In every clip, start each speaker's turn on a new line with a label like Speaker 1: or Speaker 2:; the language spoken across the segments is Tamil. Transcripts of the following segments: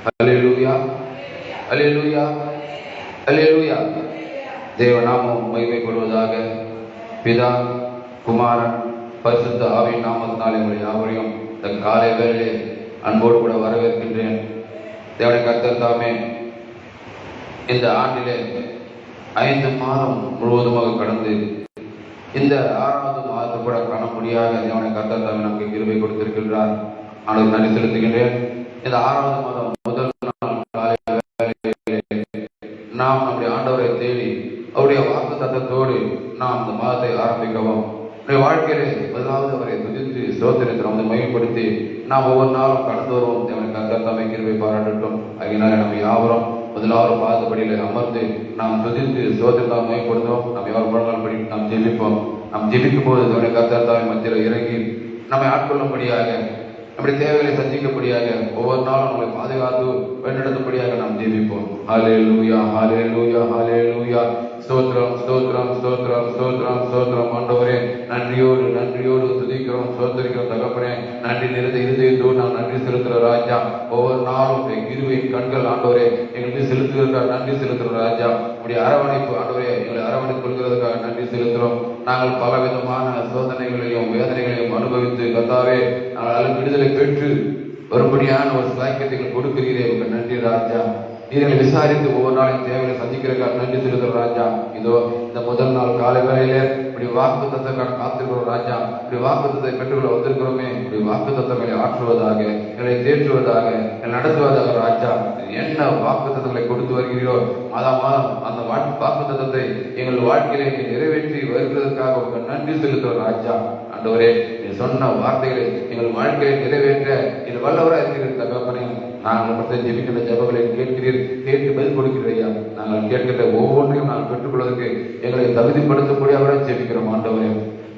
Speaker 1: அல்லேலூயா, அல்லேலூயா, அல்லேலூயா. தேவநாமம் மகிமைப்படுவதாக. பிதா, குமாரன், பரிசுத்த ஆவியின் நாமத்தினால் எங்களை யாவரையும் இந்த காலை வேளையிலே அன்போடு கூட வரவேற்கின்றேன். தேவனை கர்த்தர் தாமே இந்த ஆண்டிலே 5 மாதம் முழுவதுமாக கடந்து இந்த 6வது மாதத்தை கூட காண முடியாத தேவனை கர்த்தர் தாமே நமக்கு கிருபை கொடுத்திருக்கின்றார். ஆனால் நன்றி செலுத்துகின்றேன். இந்த 6வது மாதம் முதல் நாள் காலை வேளையிலே நாம் நம்முடைய ஆண்டவரை தேடி அவருடைய வாக்கு தத்தத்தோடு நாம் இந்த மாதத்தை ஆரம்பிக்கவும், வாழ்க்கையிலே முதலாவது அவரை துதித்து ஸ்தோத்திரத்தை நமது மையப்படுத்தி நாம் ஒவ்வொரு நாளும் கடந்து வருவோம். தேவனை கர்த்தர் தாமே கிருபை பாராட்டட்டும். அதனால நம்ம யாவரும் முதலாவது பாதப்படியில அமர்ந்து நாம் துதித்து ஸ்தோத்திரத்தை மையப்படுத்துவோம். நம்ம யாரும் முழங்கால் படி நாம் ஜெபிப்போம். நாம் ஜெபிக்கும் போது தேவனை கர்த்தர் தாமே மத்தியில் இறங்கி நம்மை ஆட்கொள்ளும்படியாக, நம்முடைய தேவைகளை சந்திக்கும்படியாக, ஒவ்வொரு நாளும் நம்மளை பாதுகாத்து வழிநடத்தும்படியாக நாம் ஜெபிப்போம். ஹல்லேலூயா, ஹல்லேலூயா, ஹல்லேலூயா. ஸ்தோத்திரம், ஸ்தோத்திரம், ஸ்தோத்திரம், ஸ்தோத்திரம், ஸ்தோத்திரம். ஆண்டவரே, நன்றியோடு நன்றியோடு துதிக்கிறோம், ஸ்தோத்திரிக்கிறோம் தகப்பனே. நன்றி நிறைந்த இருதயத்தோடு நாம் நன்றி செலுத்துகிற ராஜா. ஒவ்வொரு நாளும் கிருபையின் கண்கள் ஆண்டவரே எங்களுக்கு செலுத்துகிறதுக்காக நன்றி செலுத்துகிற ராஜா. உடைய அரவணைப்பு ஆண்டவரே எங்களை அரவணைத்து கொள்கிறதுக்காக நன்றி செலுத்துகிறோம். நாங்கள் பல விதமான சோதனைகளையும் வேதனைகளையும் அனுபவித்து கர்த்தாவே நாங்கள் விடுதலை பெற்று வரும்படியான ஒரு சாக்கியத்தை கொடுக்கிறீரே, உங்க நன்றி ராஜா. நீங்களை விசாரித்து ஒவ்வொரு நாளையும் தேவையை சந்திக்கிறதுக்காக நன்றி செலுத்துகிற ராஜா. இதோ இந்த முதல் நாள் காலை வேளையிலே இப்படி வாக்கு தத்தக்கான காத்திருக்கிறோம் ராஜா. இப்படி வாக்கு தத்தை பெற்றுக்கொள்ள வந்திருக்கிறோமே, இப்படி வாக்கு தத்தங்களை ஆற்றுவதாக, எங்களை தேற்றுவதாக, எங்களை நடத்துவதாக ராஜா. என்ன வாக்கு தத்தங்களை கொடுத்து வருகிறீரோ மாதம் மாதம் அந்த வாக்கு தத்தத்தை எங்கள் வாழ்க்கையிலே நிறைவேற்றி வருகிறதுக்காக உங்க நன்றி செலுத்துகிற ராஜா. ஆண்டவரே, நீ சொன்ன வார்த்தைகளை எங்கள் வாழ்க்கையை நிறைவேற்ற இது வல்லவராக இருக்கிற தகப்பனே. நாங்கள் மட்டும் ஜெபிக்கின்ற ஜெபங்களை கேட்கிறீர், கேட்டு பதில் கொடுக்கிறீரையா. நாங்கள் கேட்கின்ற ஒவ்வொன்றையும் நாங்கள் பெற்றுக்கொள்வதற்கு எங்களை தகுதிப்படுத்தக்கூடியவராக ஜெபிக்கிறோம் ஆண்டவரே.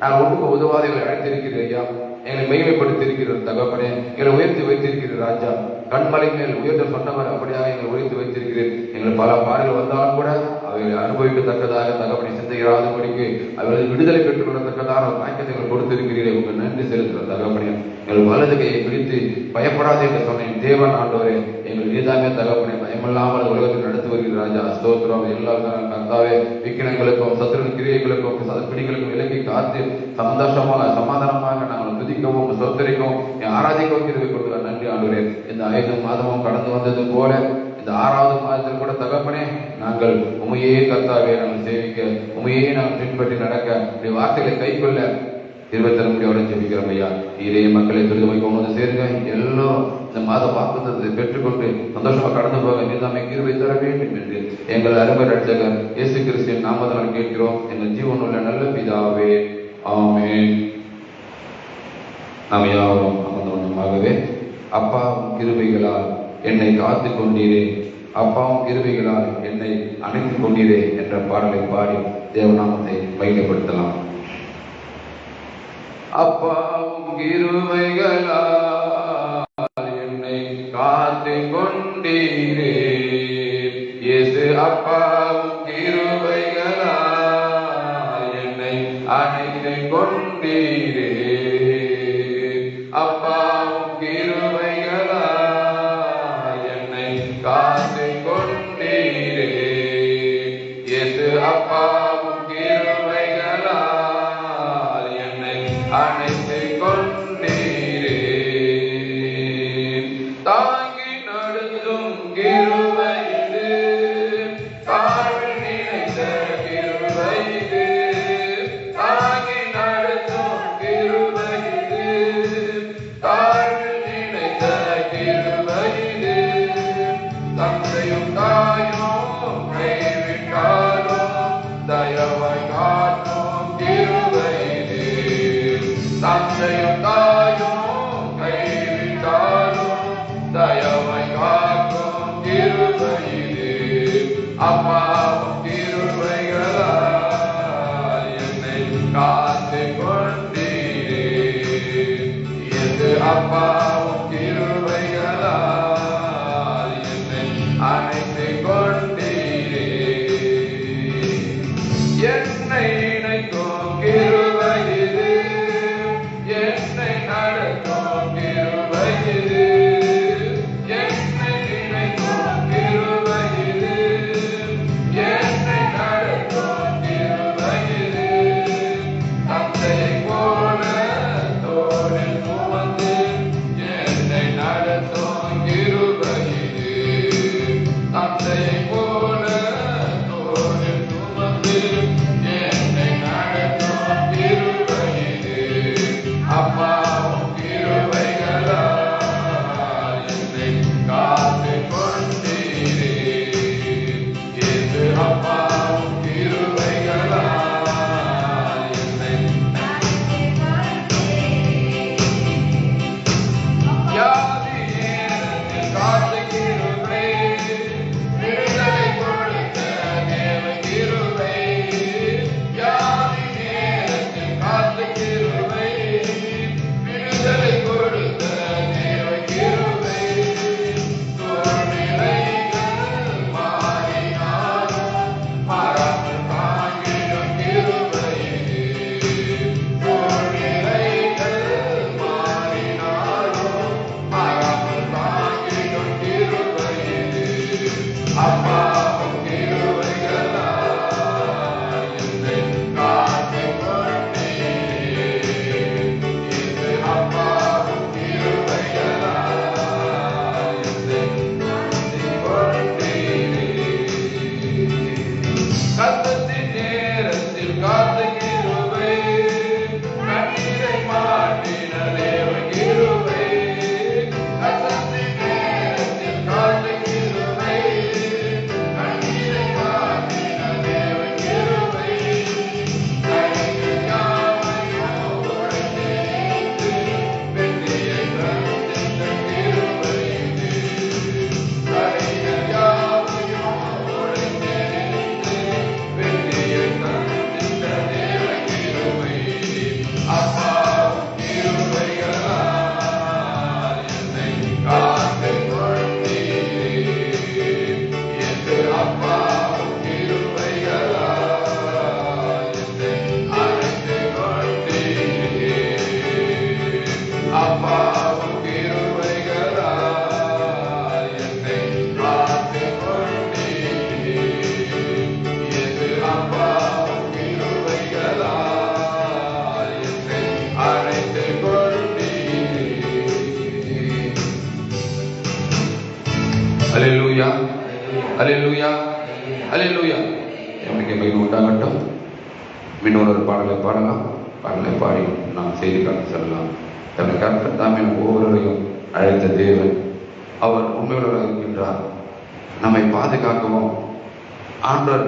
Speaker 1: நாங்கள் ஒன்றுக்கு உதவாத எங்களை அழைத்திருக்கிறீரையா, எங்களை மகிமைப்படுத்தி இருக்கிற தகப்பனே. எங்களை உயர்த்தி வைத்திருக்கிற ராஜா. கண்மலை மேல் உயர்த்த சொன்னவர் அப்படியாக எங்களை உயர்த்தி வைத்திருக்கிறேன். எங்கள் பல பாடுகள் வந்தாலும் கூட அவைகளை அனுபவிக்கத்தக்கதாக தகப்பனை சிந்தையிடாதபடிக்கு அவர்கள் விடுதலை பெற்றுக் கொள்ளத்தக்கதான வாக்கியத்தை கொடுத்திருக்கிறீர்கள். உங்கள் நன்றி செலுத்துகிற தகப்பனே. எங்கள் வலது கையை பிடித்து பயப்படாது என்று சொன்னேன் தேவன் ஆண்டவரே. எங்கள் நீதாமே தகப்பனை பயமில்லாமல் உலகத்தில் நடத்தி வருகிற ராஜா. ஸ்தோத்திரம். எல்லா கர்த்தாவே விக்கினங்களுக்கும் சத்துரு கிரியைகளுக்கும் பிடிகளுக்கும் விலக்கி காத்து சந்தோஷமாக சமாதானமாக நாங்கள் துதிக்கவும் சொத்தரிக்கவும் ஆராதிக்கவும் கிருபை கொடுக்கிற நன்றி ஆண்டவரே. இந்த 5 மாதமும் கடந்து வந்தது போல இந்த 6வது மாதத்தில் கூட தகப்பனே நாங்கள் உமையே கர்த்தாவே நாங்கள் சேவிக்க, உமையே நாங்கள் பின்பற்றி நடக்க, வார்த்தைகளை கை கொள்ள இருபத்தி முடியோட ஜெபிக்கிறோம் ஐயா. இதே மக்களை துரிதமாய் கொண்டு சேருங்க. எல்லோரும் இந்த மாத வாக்குத்தத்தை பெற்றுக்கொண்டு சந்தோஷமா கடந்து போக நீதாமே கிருபை தர வேண்டும் என்று எங்கள் அருமை ரட்சகர் இயேசு கிறிஸ்துவின் நாமத்தினால் கேட்கிறோம் எங்கள் ஜீவனுள்ள நல்ல பிதாவே, ஆமென். நாம் யாவரும் அமர்ந்தவண்ணமாகவே அப்பாவும் கிருபைகளால் என்னை காத்து கொண்டீரே, அப்பாவும் கிருபைகளால் என்னை அணைத்துக் கொண்டீரே என்ற பாடலை பாடி தேவநாமத்தை மகிமைப்படுத்தலாம். அப்பாவும் கிருபைகளால் என்னை காத்து கொண்டீரே, இயேசு அப்பாவும் கிருபைகளால் என்னை அணைத்துக் கொண்டீரே, அப்பாவும் கிருபைகளால் என்னை காத்து கொண்டீரே, இயேசு அப்பாவும் கிருபைகளால் என்னை அணைத்துக் கொண்டீரே, தாங்கி நடத்தும் கிருபை இது, தாழ்வில் நினைத்த கிருபை இது, தாங்கி நடத்தும் கிருபை இது, தாழ்வில் நினைத்த கிருபை இது, தந்தையும் தாயும் கைவிட்டாலும் தயவாய் காட்டும் கிருபை இது, தந்தையும் தாயும் கைவிட்டாலும் தயவாய் காட்டும் கிருபை இது, அப்பாவும் கிருபைகளால் என்னை காத்து கொண்டீரே, இயேசு அப்பாவும் கிருபைகளால் என்னை அணைத்துக் கொண்டீரே, என்னை இணைக்கும் கிருபை இது, என்னை நடக்கும் கிருபை இது, என்னை அல்லேலூயா, அல்லேலூயா, அல்லேலூயா. எனக்கு மகிமை உண்டாகட்டும். இன்னொரு பாடலை பாடலாம். பாடலை பாடி நாம் செய்தி காட்டு செல்லலாம். தன்னை கர்த்தர் தாமே ஒவ்வொருவரையும் அழைத்த தேவன். அவர் உண்மையுள்ளவராக இருக்கின்றார். நம்மை பாதுகாக்கவும் ஆண்டவர்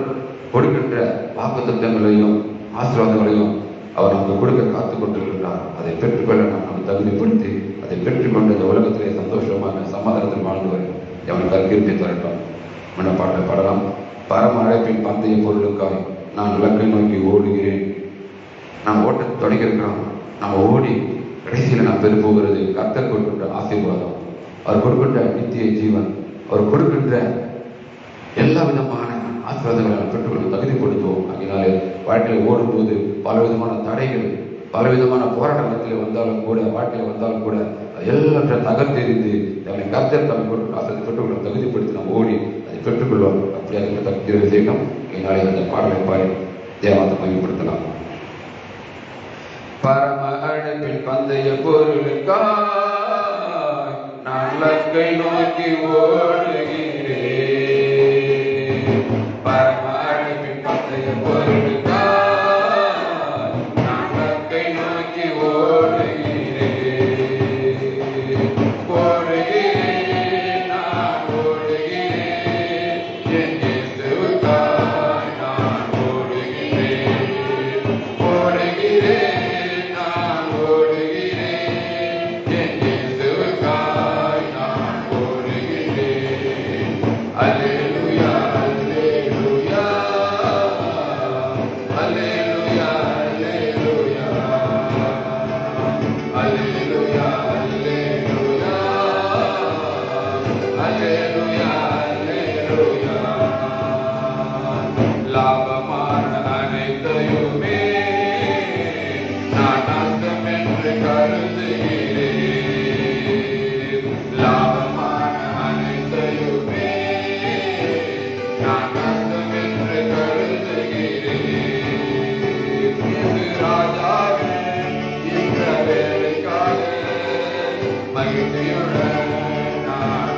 Speaker 1: கொடுக்கின்ற வாக்குத்தத்தங்களையும் ஆசீர்வாதங்களையும் அவர் நமக்கு கொடுக்க காத்துக் கொண்டிருக்கின்றார். அதை பெற்றுக்கொள்ள நாம் தகுதிப்படுத்தி அதை பெற்றுக்கொண்டு இந்த உலகத்திலே சந்தோஷமாக சமாதானத்தில் வாழ்ந்தவர் அவனுக்கு கீர்த்தி தரட்டும். முன்ன பாடலை பாடலாம். பரம அழைப்பின் பந்தய பொருளுக்காய் நான் இலக்கை நோக்கி ஓடுகிறேன். நாம் ஓட்ட தொடங்கியிருக்கிறோம். நம்ம ஓடி கடைசியில் நாம் பெரு போகிறது கர்த்தர் கொடுக்கின்ற ஆசீர்வாதம், அவர் கொடுக்கின்ற நித்திய ஜீவன், அவர் கொடுக்கின்ற எல்லா விதமான ஆசீர்வாதங்களை நாம் பெற்றுக்கொள்ள தகுதிப்படுத்துவோம். அதனாலே வாழ்க்கையில் ஓடும்போது பல விதமான தடைகள், பல விதமான போராட்டத்தில் வந்தாலும் கூட, வாழ்க்கையில் வந்தாலும் கூட எல்லாற்றையும் தகர்த்தெறிந்து அவனை கர்த்தர் தம்மை கொடுக்கிற ஆசை பெற்றுக்கொள்ள தகுதிப்படுத்தி நாம் ஓடி அதை பெற்றுக்கொள்வோம். அப்படியாக தகுதி செய்யணும். இதனாலே அந்த பாடலை பாடி தேவத்தை மகிமைப்படுத்தலாம். பரம அழைப்பின் பந்தய பொருளுக்காய் நான் இலக்கை நோக்கி ஓடுகிறேன். பரம அழைப்பின் பந்தய பொருளுக்காய் நான் இலக்கை நோக்கி ஓடுகிறேன். ஓடுகிறேன், நான் ஓடுகிறேன், என் இயேசுவுக்காய் நான் ஓடுகிறேன். ஓடுகிறேன், லாபமான அனைத்தையுமே நான் நஷ்டம் என்று கருதுகிறேன். லாபமான அனைத்தையுமே நான் நஷ்டம் என்று கருதுகிறேன். ராஜாவே இந்த வேலைக்காக மகிழ்ச்சியுடன் நான்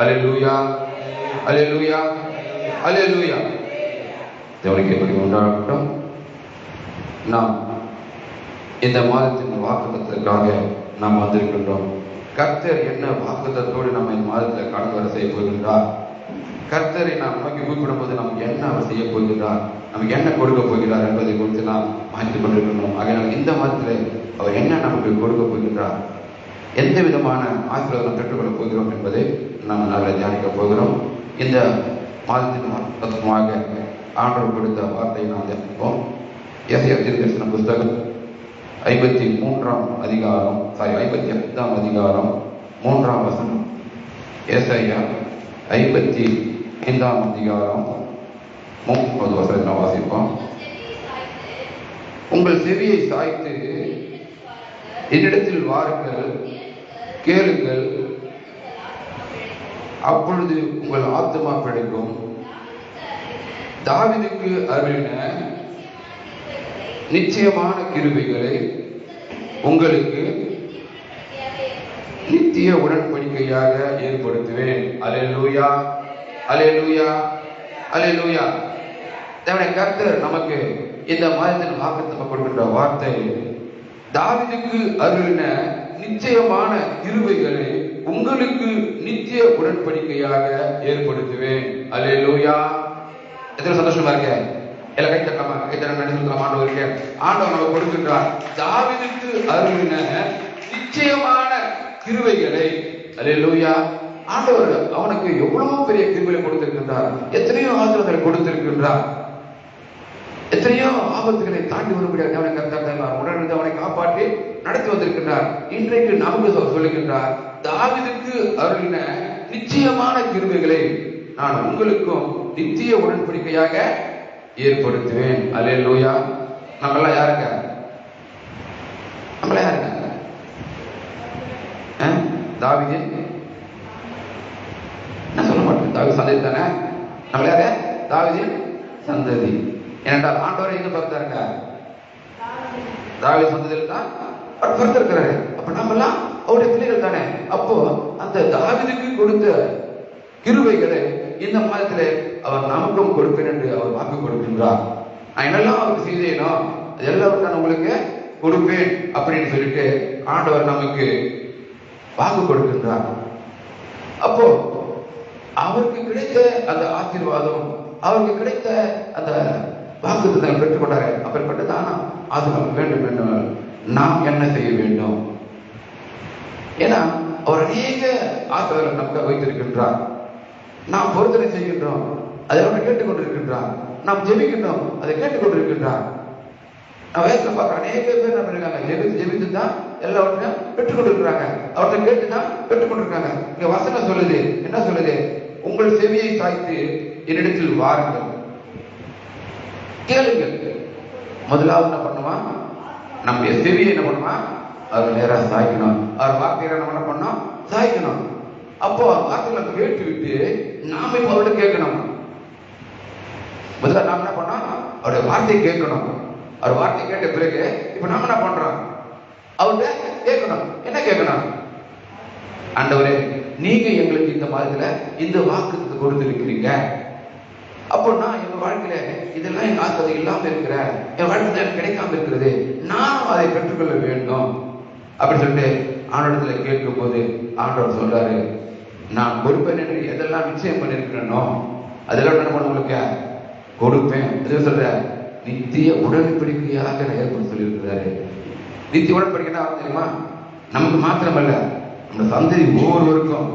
Speaker 1: அல்லேலூயா, அல்லேலூயா, அல்லேலூயா. தேவனுக்கு எப்படி உண்டாகட்டும். நாம் இந்த மாதத்தின் வாக்குத்தத்தத்திற்காக நாம் வந்திருக்கின்றோம். கர்த்தர் என்ன வாக்குத்தத்தோடு நம்ம இந்த மாதத்தில் கடந்து வர செய்ய போகின்றார், கர்த்தரை நாம் நோக்கி கூப்பிடும் போது நமக்கு என்ன அவர் செய்ய போகிறார், நமக்கு என்ன கொடுக்க போகிறார் என்பதை குறித்து நாம் மாற்றி கொண்டிருக்கின்றோம். ஆகையால் இந்த மாதத்தில் அவர் என்ன நமக்கு கொடுக்க போகின்றார், எந்த விதமான ஆசீர்வாதம் பெற்றுக்கொள்ளப் போகிறோம் என்பதை நாம் நாங்கள் தியானிக்க போகிறோம். இந்த மாதத்தின் தத்துவமாக ஆண்டவர் கொடுத்த வார்த்தையை நாம் தியானிப்போம். ஏசாயா தீர்க்கதரிசன புஸ்தகம் 53ஆம் அதிகாரம் 55ஆம் அதிகாரம் 3ஆம் வசனம். ஏசாயா 55ஆம் அதிகாரம் 3வது வசனத்தை நாம் வாசிப்போம். உங்கள் செவியை சாய்த்து என்னிடத்தில் வாருங்கள், கேளுங்கள், அப்பொழுது உங்கள் ஆத்துமா பிழைக்கும். தாவீதுக்கு அருளின நிச்சயமான கிருபைகளை உங்களுக்கு நித்திய உடன்படிக்கையாக ஏற்படுத்துவேன். அல்லேலூயா, அல்லேலூயா, அல்லேலூயா. தேவனுடைய கர்த்தர் நமக்கு இந்த மாதத்தின் வாக்குத்தத்தம் கொடுக்கின்ற வார்த்தை, தாவீதுக்கு அருளின நிச்சயமான கிருபைகளை உங்களுக்கு நித்திய உடன்படிக்கையாக ஏற்படுத்துவேன். அல்லேலூயா. எத்தனை சந்தோஷமா இருக்க? எல்லாம் கைத்தட்டலாமா? கைத்தட்டலாம். ஆண்டவருக்கு ஆண்டவர் நமக்கு கொடுக்கின்றார் தாவீதுக்கு அருளின நிச்சயமான கிருபைகளை. அல்லேலூயா. ஆண்டவர் அவனுக்கு எவ்வளவு பெரிய கிருபைகளை கொடுத்திருக்கின்றார், எத்தனையோ ஆசீர்வாதங்களை கொடுத்திருக்கின்றார், எத்தனையோ ஆபத்துகளை தாண்டி வரும்படியாக அவனை கர்த்தர் உடனிருந்து அவனை காப்பாற்றி நடத்தி வந்திருக்கின்றார். இன்றைக்கு நமக்கு சொல்லுகின்றார், தாவீதுக்கு அருளின நிச்சயமான கிருபைகளை நான் உங்களுக்கும் நித்திய உடன்படிக்கையாக ஏற்படுத்துவேன். அல்லேலூயா. நம்மெல்லாம் யாருங்க? நம்மள யாருங்க? தாவீது நான் சொல்ல மாட்டேன். தாவீது சந்ததி தானே. நம்மள யாரு? தாவீதின் சந்ததி. ஏனென்றால் ஆண்டவரை எங்க பார்த்தாருங்க? தாவீது சந்ததியில் தான் அவர் பிறந்திருக்கிறாரு. அப்ப நாமெல்லாம் அவருடைய பிள்ளைகள் தானே. அப்போ அந்த தாவீதுக்கு கொடுத்த கிருபைகளை இந்த மாதத்திலே அவர் நமக்கும் கொடுப்பேன் என்று அவர் வாக்கு கொடுக்கின்றார். நான் என்னெல்லாம் அவருக்கு செய்தேனோ அதெல்லாம் நான் உங்களுக்கு கொடுப்பேன் அப்படின்னு சொல்லிட்டு ஆண்டவர் நமக்கு வாக்கு கொடுக்கின்றார். அப்போ அவருக்கு கிடைத்த அந்த ஆசீர்வாதம், அவருக்கு கிடைத்த அந்த வாக்குத்தத்தங்களை பெற்றுக்கொண்டாரு. அப்படிப்பட்டதான ஆசீர்வாதம் வேண்டும் என்றால் நாம் என்ன செய்ய வேண்டும்? ஏன்னா அவர் அநேக ஆசீர்வாதங்களை நமக்கு வைத்திருக்கின்றார். நாம் பொருத்தனை செய்கின்றோம், அதை அவர் கேட்டுக்கொண்டிருக்கின்றார். நாம் ஜெபிக்கின்றோம், அதை கேட்டுக்கொண்டிருக்கின்றார். நான் வயசுல பார்க்குற அநேக பேர் என்ன பண்ணிருக்காங்க, ஜெபித்து தான் எல்லாவற்றையும் பெற்றுக்கொண்டிருக்கிறாங்க. அவர்கிட்ட கேட்டுதான் பெற்றுக்கொண்டிருக்காங்க. இங்க வசனம் சொல்லுது, என்ன சொல்லுது? உங்கள் செவியை சாய்த்து என்னிடத்தில் வாருங்கள், கேளுங்கள். முதலாவது என்ன பண்ணுவான்? நம்முடைய செவியை என்ன பண்ணுவான்? அவர் நேராக சாய்க்கணும். அவர் வார்த்தையை நம்ம என்ன பண்ணோம்? சாய்க்கணும். அப்போ வார்த்தைகளை கேட்டு விட்டு நாம இப்ப அவர்கிட்ட கேட்கணும். முதல்ல நாம என்ன பண்ணோம்? அவருடைய வார்த்தையை கேட்கணும். அவர் வார்த்தை கேட்ட பிறகு இப்ப நாம என்ன பண்றோம்? அவர்கிட்ட கேட்கணும். என்ன கேட்கணும்? ஆண்டவரே, நீங்க எங்களுக்கு இந்த மாதிரில இந்த வாக்கு கொடுத்திருக்கிறீங்க. அப்போ நான் எங்க வாழ்க்கையில இதெல்லாம் என் ஆசை இல்லாம இருக்கிற, என் வாழ்க்கையில எனக்கு கிடைக்காம இருக்கிறது, நானும் அதை பெற்றுக்கொள்ள வேண்டும் அப்படின்னு சொல்லிட்டு ஆண்டவரத்துல கேட்கும் போது ஆண்டவர் சொல்றாரு, நான் கொடுப்பேன் என்று எதெல்லாம் நிச்சயம் பண்ணிருக்கிறேனோ அதெல்லாம் என்ன பண்ண உங்களுக்கு கொடுப்பேன். அது சொல்ற நித்திய உடன்படிக்கையாக நான் ஏற்படுத்த சொல்லியிருக்கிறாரு. நித்திய உடன்படிக்கைன்னா தெரியுமா? நமக்கு மாத்திரமல்ல, நம்ம சந்ததி ஒவ்வொருவருக்கும்,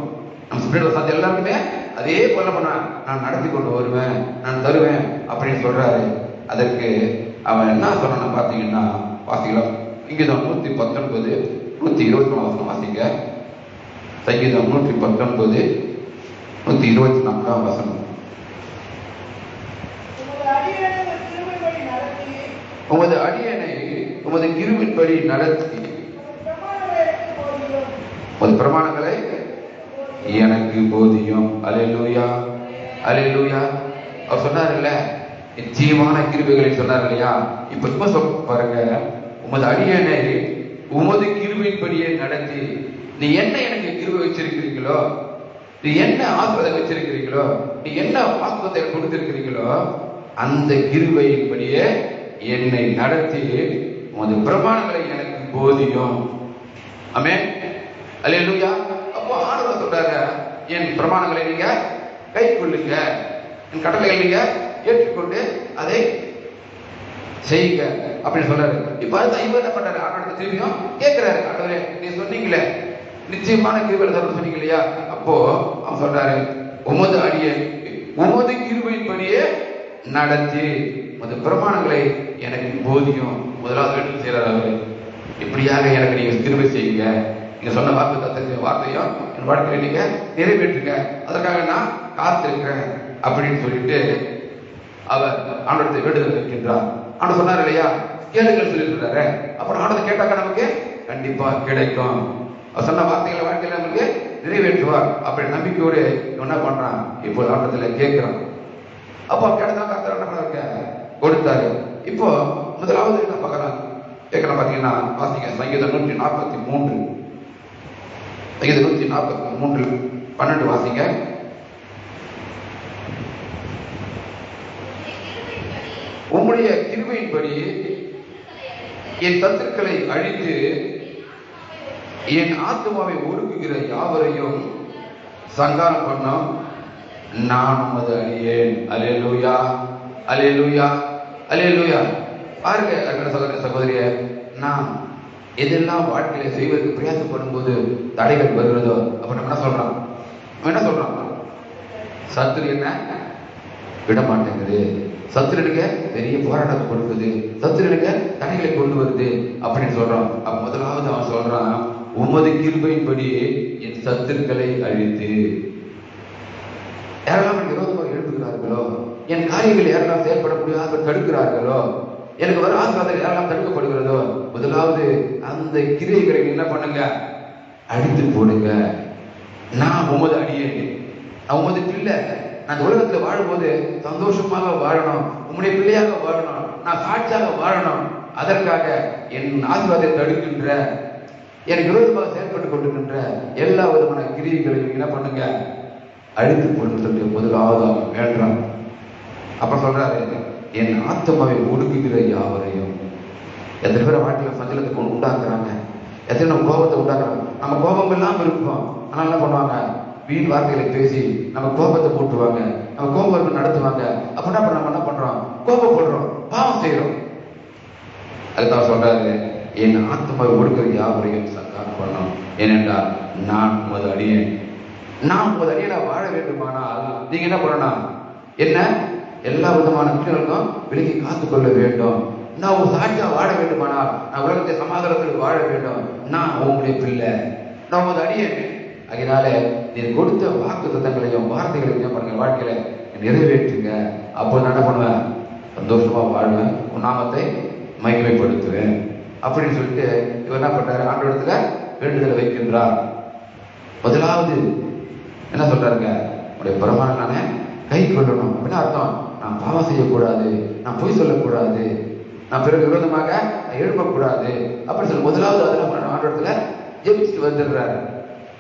Speaker 1: நம்ம சந்ததி எல்லாருக்குமே அதே போல நான் நடத்தி கொண்டு வருவேன், நான் தருவேன் அப்படின்னு சொல்றாரு. அதற்கு அவன் என்ன சொன்னான் பாத்தீங்கன்னா, வாசிக்கலாம். சங்கீதம் 119 124 வாசிக்க. சங்கீதம் 119 124 வசனம். உமது அடியனை உமது கிருபையின்படி நடத்தி உமது பிரமாணங்களை எனக்கு போதியும். அல்லேலூயா, அல்லேலூயா. அவர் சொன்னார் இல்ல, நிச்சயமான கிருபைகளை சொன்னார் இல்லையா? இப்ப சொல்ல பாருங்க, உமது அடியனை உமது கிருபையின்படியே நடத்தி, நீ என்ன எனக்கு கிருபை வச்சிருக்கிறீங்களோ, நீ என்ன ஆசீர்வாதம் வச்சிருக்கிறீங்களோ, நீ என்ன வாக்குத்தத்தை கொடுத்திருக்கிறீங்களோ, அந்த கிருபையின்படியே என்னை நடத்தி உமது பிரமாணங்களை எனக்கு போதியும். ஆமென், அல்லேலூயா. அப்போ ஆண்டவர் சொல்றாரு, என் பிரமாணங்களை நீங்க கை கொள்ளுங்க, என் கட்டளைகளை நீங்க ஏற்றுக்கொண்டு அதை செய்யுங்க அப்படின்னு சொல்றாரு. இப்ப இவர் என்ன பண்றாரு? ஆண்டவர்கிட்ட திரும்பியும் கேட்கிறாரு, ஆண்டவரே நீ சொன்னீங்களே நிச்சயமான கிருபை தரணும் சொன்னீங்க இல்லையா? அப்போ அவன் சொல்றாரு, உமது அடியை உமது கிருபையின்படியே நடத்தி உமது பிரமாணங்களை எனக்கு போதியும். முதலாவது வேண்டு செய்யறாரு அவரு, இப்படியாக எனக்கு நீங்க கிருபை செய்யுங்க, நீங்க சொன்ன வார்த்தையும் என் வாழ்க்கையில நீங்க நிறைவேற்றுங்க, அதற்காக நான் காத்திருக்கிறேன் அப்படின்னு சொல்லிட்டு அவர் ஆண்டவரத்தை வேண்டுதல் வைக்கின்றார். ஆண்டவர் சொன்னார் இல்லையா, கேளுங்கள் சொல்லியிருக்கிறாரு. அப்புறம் ஆண்டவர் கேட்டாக்க நமக்கு கண்டிப்பா கிடைக்கும். அவர் சொன்ன வார்த்தைகளை வாழ்க்கையில நமக்கு நிறைவேற்றுவார் அப்படி நம்பிக்கையோடு என்ன பண்றான்? இப்போ ஆண்டத்துல கேட்கிறான். அப்போ கேட்டதான் கர்த்தர் என்ன பண்ண கொடுத்தாரு. இப்போ முதலாவது என்ன பார்க்கலாம் கேட்கலாம் பாத்தீங்கன்னா, வாசிங்க சங்கீதம் 143 சங்கீதம் 143 12 வாசிங்க. உம்முடைய கிருபையின்படி என் சத்துருக்களை அழித்து என் ஆத்துமாவை ஒடுக்குகிற யாவரையும் சங்காரம் பண்ணோம், நான் உமது அடியேன். அல்லேலூயா, அல்லேலூயா, அல்லேலூயா. பாருங்க அன்புள்ள சகோதர சகோதரிய, நாம் எதெல்லாம் வாழ்க்கையில செய்வதற்கு பிரயாசப்படும் போது தடைகள் வருகிறதோ அப்ப நம்ம என்ன சொல்றோம்? என்ன சொல்றோம்? சத்துரு என்ன விட மாட்டேங்குது, சத்துருனுக்கு பெரிய போராட்டத்தை கொடுக்குது, சத்துருனுக்கு தடைகளை கொண்டு வருது அப்படின்னு சொல்றோம். அப்ப முதலாவது அவன் சொல்றான், உமது கிருபையின்படி என் சத்துருக்களை அழித்து. யாரெல்லாம் விரோதமாக எழுப்புகிறார்களோ, என் காரியங்கள் யாரெல்லாம் செயல்பட முடியாத தடுக்கிறார்களோ, எனக்கு வர ஆசீர்வாதம் யாரெல்லாம் தடுக்கப்படுகிறதோ, முதலாவது அந்த கிரியைகளை என்ன பண்ணுங்க? அழித்து போடுங்க. நான் உமது அடியேன், நான் உமது பிள்ளை, நான் உலகத்துல வாழும்போது சந்தோஷமாக வாழணும், உம்முடைய பிள்ளையாக வாழணும், நான் சாட்சியாக வாழணும் அதற்காக என் ஆசீர்வாதத்தை தடுக்கின்ற, எனக்கு விரோதமாக செயல்பட்டு கொண்டிருக்கின்ற எல்லா விதமான கிரியைகளையும் என்ன பண்ணுங்க, அழித்து கொண்டு முதலாவது அவன் வேண்டான். அப்ப சொல்றாரு, என் ஆத்மாவை ஒடுக்குகிற யாவரையும். எத்தனை பேர் வாழ்க்கையில சஞ்சலத்தை உண்டாக்குறாங்க, எத்தனை நம்ம கோபத்தை உண்டாக்குறாங்க. நம்ம கோபம் எல்லாம் இருக்கும், ஆனால் என்ன பண்ணுவாங்க, வீண் வார்த்தைகளை பேசி நம்ம கோபத்தை போட்டுவாங்க, நம்ம கோபம் நடத்துவாங்க. அப்படின்னா நம்ம என்ன பண்றோம், கோபப்படுறோம், பாவம் செய்யறோம். அதுதான் சொல்றாரு, என் ஆத்மாவை ஒடுக்கிற யாவரையும் சங்காரம் பண்ணணும். ஏனென்றால் நான் உமது அடியேன். நான் உமது அடியேனா வாழ வேண்டுமானால் நீங்க என்ன பண்ணணும், என்ன எல்லா விதமான குற்றங்களுக்கும் விலகி காத்துக்கொள்ள வேண்டும். நான் உங்க சாட்சியா வாழ வேண்டுமானால், நான் உலகத்தை சமாதானத்தில் வாழ வேண்டும். நான் உங்களுடைய பிள்ளை, நான் உமது அடியேன். அதனால நீர் கொடுத்த வாக்கு தத்தங்களையும் வார்த்தைகளையும் பண்ணுங்க, வாழ்க்கையில நிறைவேற்றுங்க. அப்போ நான் என்ன பண்ணுவேன், சந்தோஷமா வாழ்வேன், உன் நாமத்தை மகிமைப்படுத்துவேன் அப்படின்னு சொல்லிட்டு இவர் என்ன பண்றாரு, ஆண்டவரிடத்துல வேண்டுதலை வைக்கின்றார். முதலாவது என்ன சொல்றாருங்க, உடைய பிரமாணம் நானே கை கொள்ளணும். அப்படின்னா அர்த்தம், நான் பாவம் செய்யக்கூடாது, நான் பொய் சொல்லக்கூடாது, நான் பிறகு விரோதமாக எழுப்பக்கூடாது அப்படின்னு சொல்லி முதலாவது அதில் ஆண்டவரிடத்துல ஜெபிச்சுட்டு வந்துடுறாரு.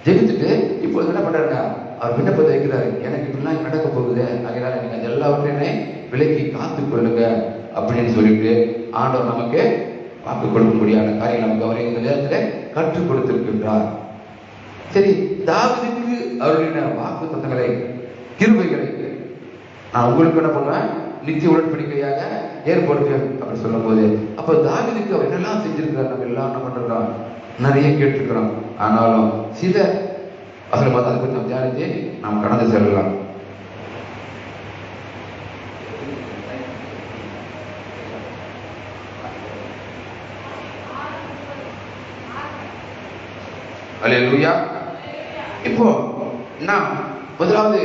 Speaker 1: ஜெபிச்சுட்டு இப்போது என்ன பண்றாருங்க, அவர் விண்ணப்பத்தை வைக்கிறாரு, எனக்கு இப்படிலாம் நடக்க போகுது, அதனால நீங்க அது எல்லாவற்றையுமே விலக்கி காத்து கொள்ளுங்க அப்படின்னு சொல்லிட்டு ஆண்டவர் நமக்கு வாக்கு கொடுக்கும்படியான காரியம் நமக்கு அவரை இந்த நேரத்துல கற்றுக் கொடுத்திருக்கின்றார். சரி, தாவீதுக்கு அவருடைய வாக்கு தத்தங்களை கிருபைகளை நான் உங்களுக்கு என்ன பண்ணுவேன், நித்திய உடன்படிக்கையாக ஏற்படுத்துவேன் அப்படின்னு சொல்லும் போது, அப்ப தாவீதுக்கு அவர் என்னெல்லாம் செஞ்சிருக்கிறார், நம்ம எல்லாம் என்ன பண்றோம், நிறைய கேட்டிருக்கிறோம். ஆனாலும் சில அதில் பார்த்து அதை பற்றி நம்ம தியானித்து நாம் கடந்து செல்லலாம். அல்லேலூயா. இப்போ நாம் முதலாவது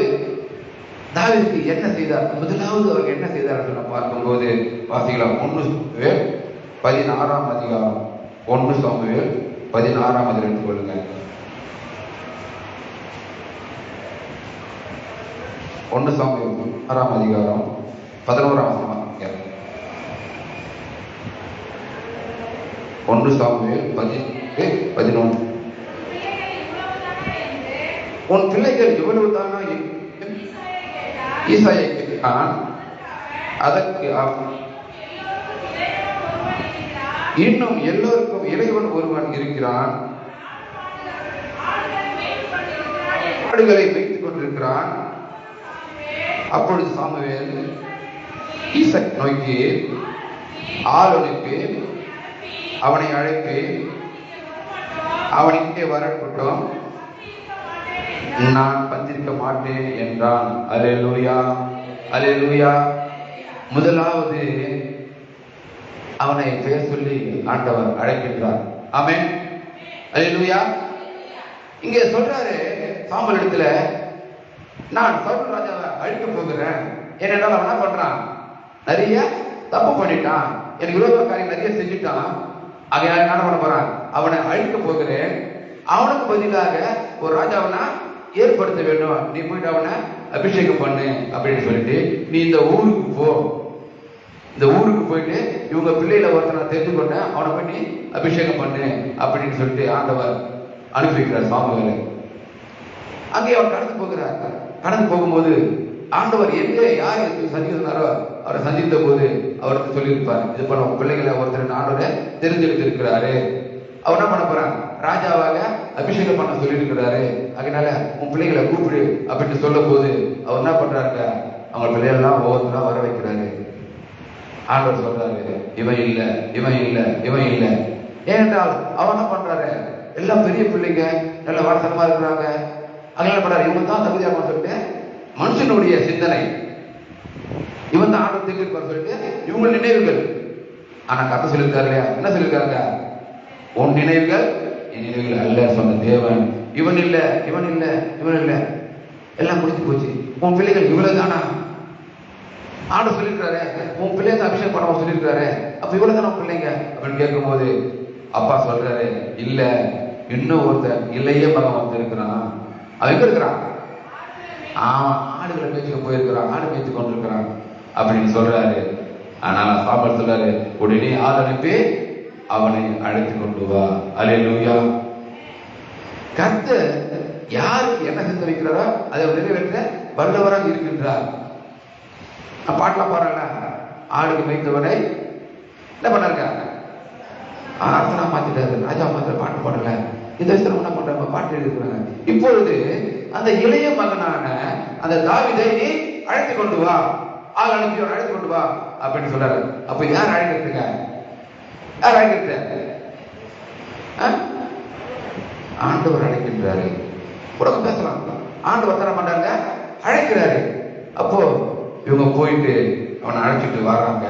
Speaker 1: தாவீதுக்கு என்ன செய்தார், முதலாவது அவருக்கு என்ன செய்தார் என்று நாம் பார்க்கும்போது வாசிக்கலாம். 1 அதிகாரம் 1 சாமுவேல் 16 எடுத்துக் கொள்ளுங்க. 1 சாமுவேல் 6 அதிகாரம் 11 வசனம். 1 சாமுவேல் 11. உன் பிள்ளைகள் எவ்வளவு தானா ஈசாயை கேட்டான், அதற்கு இன்னும் எல்லோருக்கும் இறைவன் ஒருவன் இருக்கிறான், ஆடுகளை வைத்துக் கொண்டிருக்கிறான். அப்பொழுது சாமுவேல் ஈசாயை நோக்கி ஆள் அனுப்பி அவனை அழைத்து அவன் இங்கே வரட்டும், நான் பந்திருக்க மாட்டேன் என்றான். அல்லேலூயா, அல்லேலூயா. முதலாவது அவனை பெயர் சொல்லி ஆண்டவர் அழைக்கின்றார். ஆமென், அல்லேலூயா. இங்கே சொல்றாரு சாமுவேல் இடத்துல, நான் சவுல் ராஜாவை அழிக்க போகிறேன். ஏனென்றால் அவன் என்ன பண்றான், நிறைய தப்பு பண்ணிட்டான், எனக்கு விரோத காரியம் நிறைய செஞ்சுட்டான். ஆகையால் என்ன பண்ண போறான், அவனை அழிக்க போகிறேன். அவனுக்கு பதிலாக ஒரு ராஜாவனா ஏற்படுத்த வேண்டும், நீ போயிட்டு அவனை அபிஷேகம் பண்ணு அப்படின்னு சொல்லிட்டு நீ இந்த ஊருக்கு போ, இந்த ஊருக்கு போயிட்டு இவங்க பிள்ளையில ஒருத்தனை தெரிந்து கொண்ட அவனை போய் நீ அபிஷேகம் பண்ணு அப்படின்னு சொல்லிட்டு ஆண்டவர் அனுப்பி வைக்கிறார் சாமுவேலை. அங்கே அவர் கடந்து போகிறார். கடந்து போகும்போது ஆண்டவர் எங்கே யார் சந்திக்கிறாரோ அவரை சந்தித்த போது அவருக்கு சொல்லியிருப்பார், இது பண்ண பிள்ளைகளை ஒருத்தர் ஆண்டவரை தெரிஞ்செடுத்திருக்கிறாரு, அவர் என்ன பண்ண போறான், ராஜாவாக அபிஷேகம் பண்ண சொல்லியிருக்கிறாரு, அதனால உன் பிள்ளைகளை கூப்பிடு அப்படின்னு சொல்லும் போது அவர் என்ன பண்றாருங்க, அவங்க பிள்ளைகள்லாம் ஒவ்வொருத்தரா வர வைக்கிறாரு. ஆண்டவர் சொல்றாரு, இவன் இல்ல, இவன் இல்ல, இவன் இல்ல. ஏனென்றால் அவன் என்ன பண்றாரு, எல்லாம் பெரிய பிள்ளைங்க, நல்ல வாரசனமா இருக்கிறாங்க, அதனால என்ன பண்றாரு, இவங்க தான் தகுதியாக சொல்லிட்டு மனுஷனுடைய சிந்தனை, இவன் தான் ஆண்டவர் தெரிஞ்சிருப்பார் சொல்லிட்டு இவங்க நினைவுகள். ஆனா கதை சொல்லியிருக்காரு இல்லையா, என்ன சொல்லியிருக்காங்க, உன் நினைவுகள் என் நினைவுகள் அல்ல சொன்ன தேவன். இவன் இல்ல, இவன் இல்ல, இவன் இல்ல, எல்லாம் முடிஞ்சு போச்சு. உன் பிள்ளைகள் இவ்வளவுதானா, ஆண்டு சொல்லியிருக்காரு, உன் பிள்ளைங்க அபிஷேகம் பண்ண சொல்லியிருக்காரு, அப்ப இவ்வளவுதான பிள்ளைங்க அப்படின்னு கேட்கும் போது அப்பா சொல்றாரு, இல்ல இன்னும் ஒருத்தர் இல்லையே மகன் வந்து இருக்கிறான். அவன் எங்க இருக்கிறான், ஆடுகளை மேய்ச்சிக்க போயிருக்கிறான், ஆடு மேய்த்து கொண்டிருக்கிறான் அப்படின்னு சொல்றாரு. ஆனால் சாமுவேல் சொல்றாரு, உடனே ஆள் அனுப்பி அவனை அழைத்து கொண்டு வா. அல்லேலூயா. கர்த்தர் யாருக்கு என்ன செஞ்சு வைக்கிறாரோ அதை நிறைவேற்ற வல்லவராக இருக்கின்றார். பாட்டெல்லாம் பாருங்க, ஆடுக்கு மேய்த்தவனை என்ன பண்ணாருங்க, அரசனா மாத்திட்டாரு, ராஜா மாத்திர பாட்டு பாடல. இந்த வயசுல என்ன பண்றாங்க, பாட்டு எழுதிருக்கிறாங்க. இப்பொழுது அந்த இளைய மகனான அந்த தாவீதை நீ அழைத்து கொண்டு வா, ஆள் அனுப்பி அழைத்து கொண்டு வா அப்படின்னு சொல்றாரு. அப்ப யார் அழைக்கிறதுங்க, யார் அழைக்கிறது? ஆண்டவர் அழைக்கின்றாரு. உடம்பு பேசலாம், ஆண்டவர் தர மாட்டாங்க, அழைக்கிறாரு. அப்போ இவங்க போயிட்டு அவனை அழைச்சிட்டு வர்றாங்க.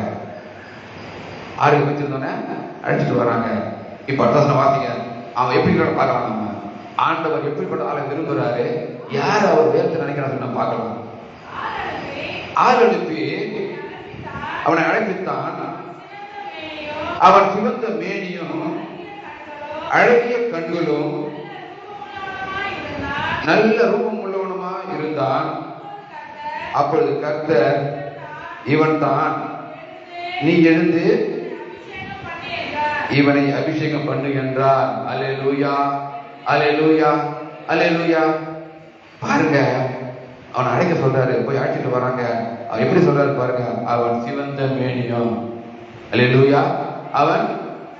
Speaker 1: ஆறு வச்சிருந்தோன்னே அழைச்சிட்டு வர்றாங்க. இப்ப அடுத்த வாசிங்க, அவன் எப்படி பார்க்கலாம். நம்ம ஆண்டவர் எப்படிப்பட்ட ஆளை விரும்புறாரு, யார் அவர் வேர்த்து நினைக்கிறாரு நம்ம பார்க்கலாம். ஆள் அனுப்பி அவனை அழைப்பித்தான். அவன் சிவந்த மேனியும் அழகிய கண்களும் நல்ல ரூபம் உள்ளவனுமா இருந்தான். அப்பொழுது கர்த்தர், இவன் தான், நீ எழுந்து இவனை அபிஷேகம் பண்ணு என்றார். அல்லேலூயா, அல்லேலூயா, அல்லேலூயா. பாருங்க, அவனை அழைக்க சொல்றாரு, போய் அழைச்சிட்டு வராங்க. அவன் எப்படி சொல்றாரு பாருங்க, அவன் சிவந்த மேனியும். அல்லேலூயா, அவன்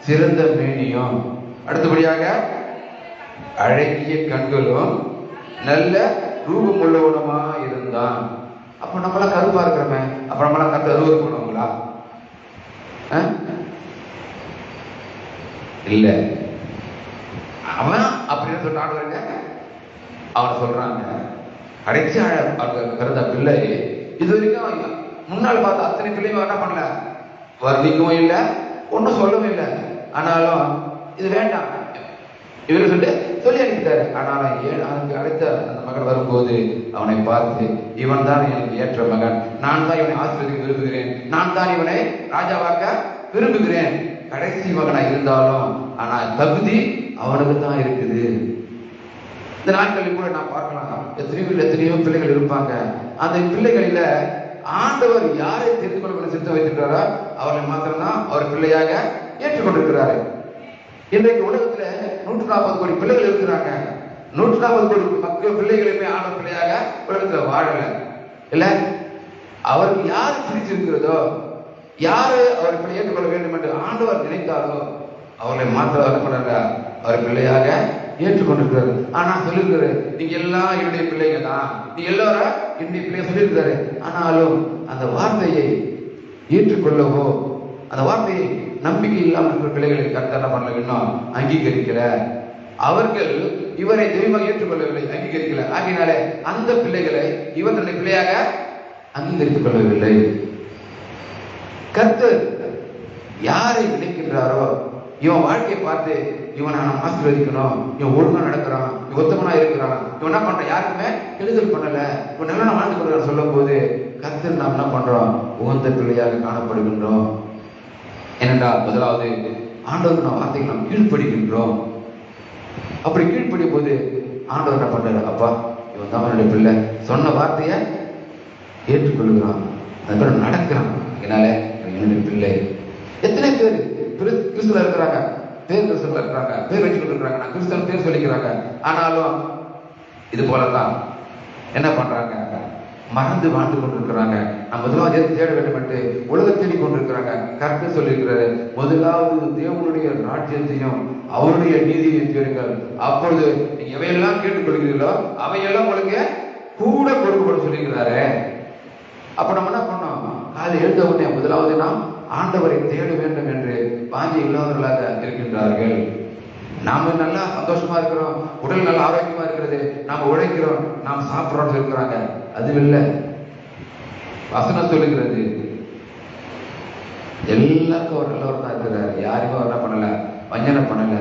Speaker 1: சிறந்த மேனியும், அடுத்தபடியாக அழகிய கண்களும் நல்ல ரூபம் உள்ளவனுமா இருந்தான். அப்ப நம்மளாம் கருப்பா இருக்கிறோமே, அப்ப நம்மளாம் கருத்து அருவம் பண்ணுவாங்களா? இல்ல. அவன் அப்படின்னு சொல்றாங்க. அவன் சொல்றாங்க கடைசி கருத பிள்ளை இது வரைக்கும் முன்னால் பார்த்த அத்தனை பிள்ளைங்க என்ன பண்ணல, வர்ணிக்கவும் இல்லை, ஒன்னும் சொல்லவும் இல்லை. ஆனாலும் இது வேண்டாம் இவரு சொல்லி அனுப்பிட்டாரு. ஆனாலும் அவனுக்கு அழைத்த அந்த மகன் வரும்போது அவனை பார்த்து, இவன் தான் எனக்கு ஏற்ற மகன், நான் தான் இவனை ஆசீர்வதிக்க விரும்புகிறேன், நான் தான் இவனை ராஜாவாக்க விரும்புகிறேன். கடைசி மகனா இருந்தாலும் ஆனா தகுதி அவனுக்கு தான் இருக்குது. இந்த நாட்களில் கூட நான் பார்க்கலாம், எத்தனையோ பிள்ளைகள் இருப்பாங்க. அந்த பிள்ளைகளில ஆண்டவர் யாரை தெரிந்து கொள்ள சித்தம் வைத்திருக்கிறாரோ அவர்களை மாத்திரம்தான் அவர் பிள்ளையாக ஏற்றுக்கொண்டிருக்கிறாரு. இன்றைக்கு உலகத்துல 140 கோடி பிள்ளைகள் இருக்கிறாங்க. 140 கோடி மக்கள் பிள்ளைகளுமே ஆண்டவர் பிள்ளையாக உலகத்துல வாழல. இல்ல, அவருக்கு யாரு பிடிச்சிருக்கிறதோ, யாரு அவர் பிள்ளை ஏற்றுக்கொள்ள வேண்டும் என்று ஆண்டவர் நினைத்தாரோ அவர்களை மாத்திர அவர் பிள்ளையாக ஏற்றுக்கொண்டிருக்கிறாரு. ஆனா சொல்லிருக்காரு, நீங்க எல்லாம் என்னுடைய பிள்ளைங்க தான், நீங்க எல்லாரும் என்னுடைய பிள்ளைங்க சொல்லியிருக்காரு. ஆனாலும் அந்த வார்த்தையை ஏற்றுக்கொள்ளவோ, அந்த வார்த்தையை நம்பிக்கை இல்லாமல் இருக்கிற பிள்ளைகளை கர்த்தர் பண்ணல, இன்னும் அங்கீகரிக்கல. அவர்கள் இவரை தெய்வமாக ஏற்றுக்கொள்ளவில்லை, அங்கீகரிக்கல. ஆகினாலே அந்த பிள்ளைகளை இவர் தன்னுடைய பிள்ளையாக அங்கீகரித்துக் கொள்ளவில்லை. கர்த்தர் யாரை நினைக்கின்றாரோ, இவன் வாழ்க்கையை பார்த்து இவனை நாம் ஆசீர்வதிக்கணும், இவன் ஒழுங்கா நடக்கிறான், இவன் ஒத்தமனா இருக்கிறான், இவன் என்ன பண்ற, யாருக்குமே கெடுதல் பண்ணல, இவன் நல்லா வாழ்ந்து கொள்கிறான் சொல்லும் போது கர்த்தர் நாம் என்ன பண்றோம், உகந்த பிள்ளையாக காணப்படுகின்றோம். ஏனென்றால் முதலாவது ஆண்டவர் நாம் வார்த்தைக்கு நாம் கீழ்ப்படுகின்றோம். அப்படி கீழ்ப்படியும் போது ஆண்டவர் என்ன பண்றாரு, அப்பா இவன் தான் அவனுடைய பிள்ளை, சொன்ன வார்த்தையை ஏற்றுக்கொள்கிறான், அதுக்கப்புறம் நடக்கிறான், அதனால என்னுடைய பிள்ளை. எத்தனை பேர் கிறிஸ்துவ இருக்கிறாங்க, பேர் கிறிஸ்துவ இருக்கிறாங்க, பேர் வச்சுக்கிட்டு இருக்கிறாங்க, நான் கிறிஸ்தவன் பேர் சொல்லிக்கிறாங்க. ஆனாலும் இது போலதான் என்ன பண்றாங்க, மறந்து வாழ்ந்து கொண்டிருக்கிறாங்க. நம்ம முதலாவது தேட வேண்டும் என்று உலக தேடிக் கொண்டிருக்கிறாங்க. கர்த்தர் சொல்லியிருக்கிறாரு, முதலாவது தேவனுடைய ராஜ்யத்தையும் அவருடைய நீதியையும் தேடுங்கள், அப்பொழுது நீங்க எவையெல்லாம் கேட்டுக்கொள்கிறீர்களோ அவையெல்லாம் உங்களுக்கு கூட கொடுக்கப்படும் சொல்லியிருக்கிறாரு. அப்ப நம்ம என்ன பண்ணோம், அதை எழுத உடனே முதலாவது நாம் ஆண்டவரை தேட வேண்டும் என்று வாங்கி இல்லாதவர்களாக இருக்கின்றார்கள். நாம நல்லா சந்தோஷமா இருக்கிறோம், உடல் நல்லா ஆரோக்கியமா இருக்கிறது, நாம உழைக்கிறோம், நாம் சாப்பிட்றோம் இருக்கிறாங்க. அதுவில்லை, வசனம் சொல்லுகிறது எல்லாருக்கும் அவர் நல்லவர் தான் இருக்கிறார். யாருமே அவர் என்ன பண்ணல, வஞ்சனை பண்ணல,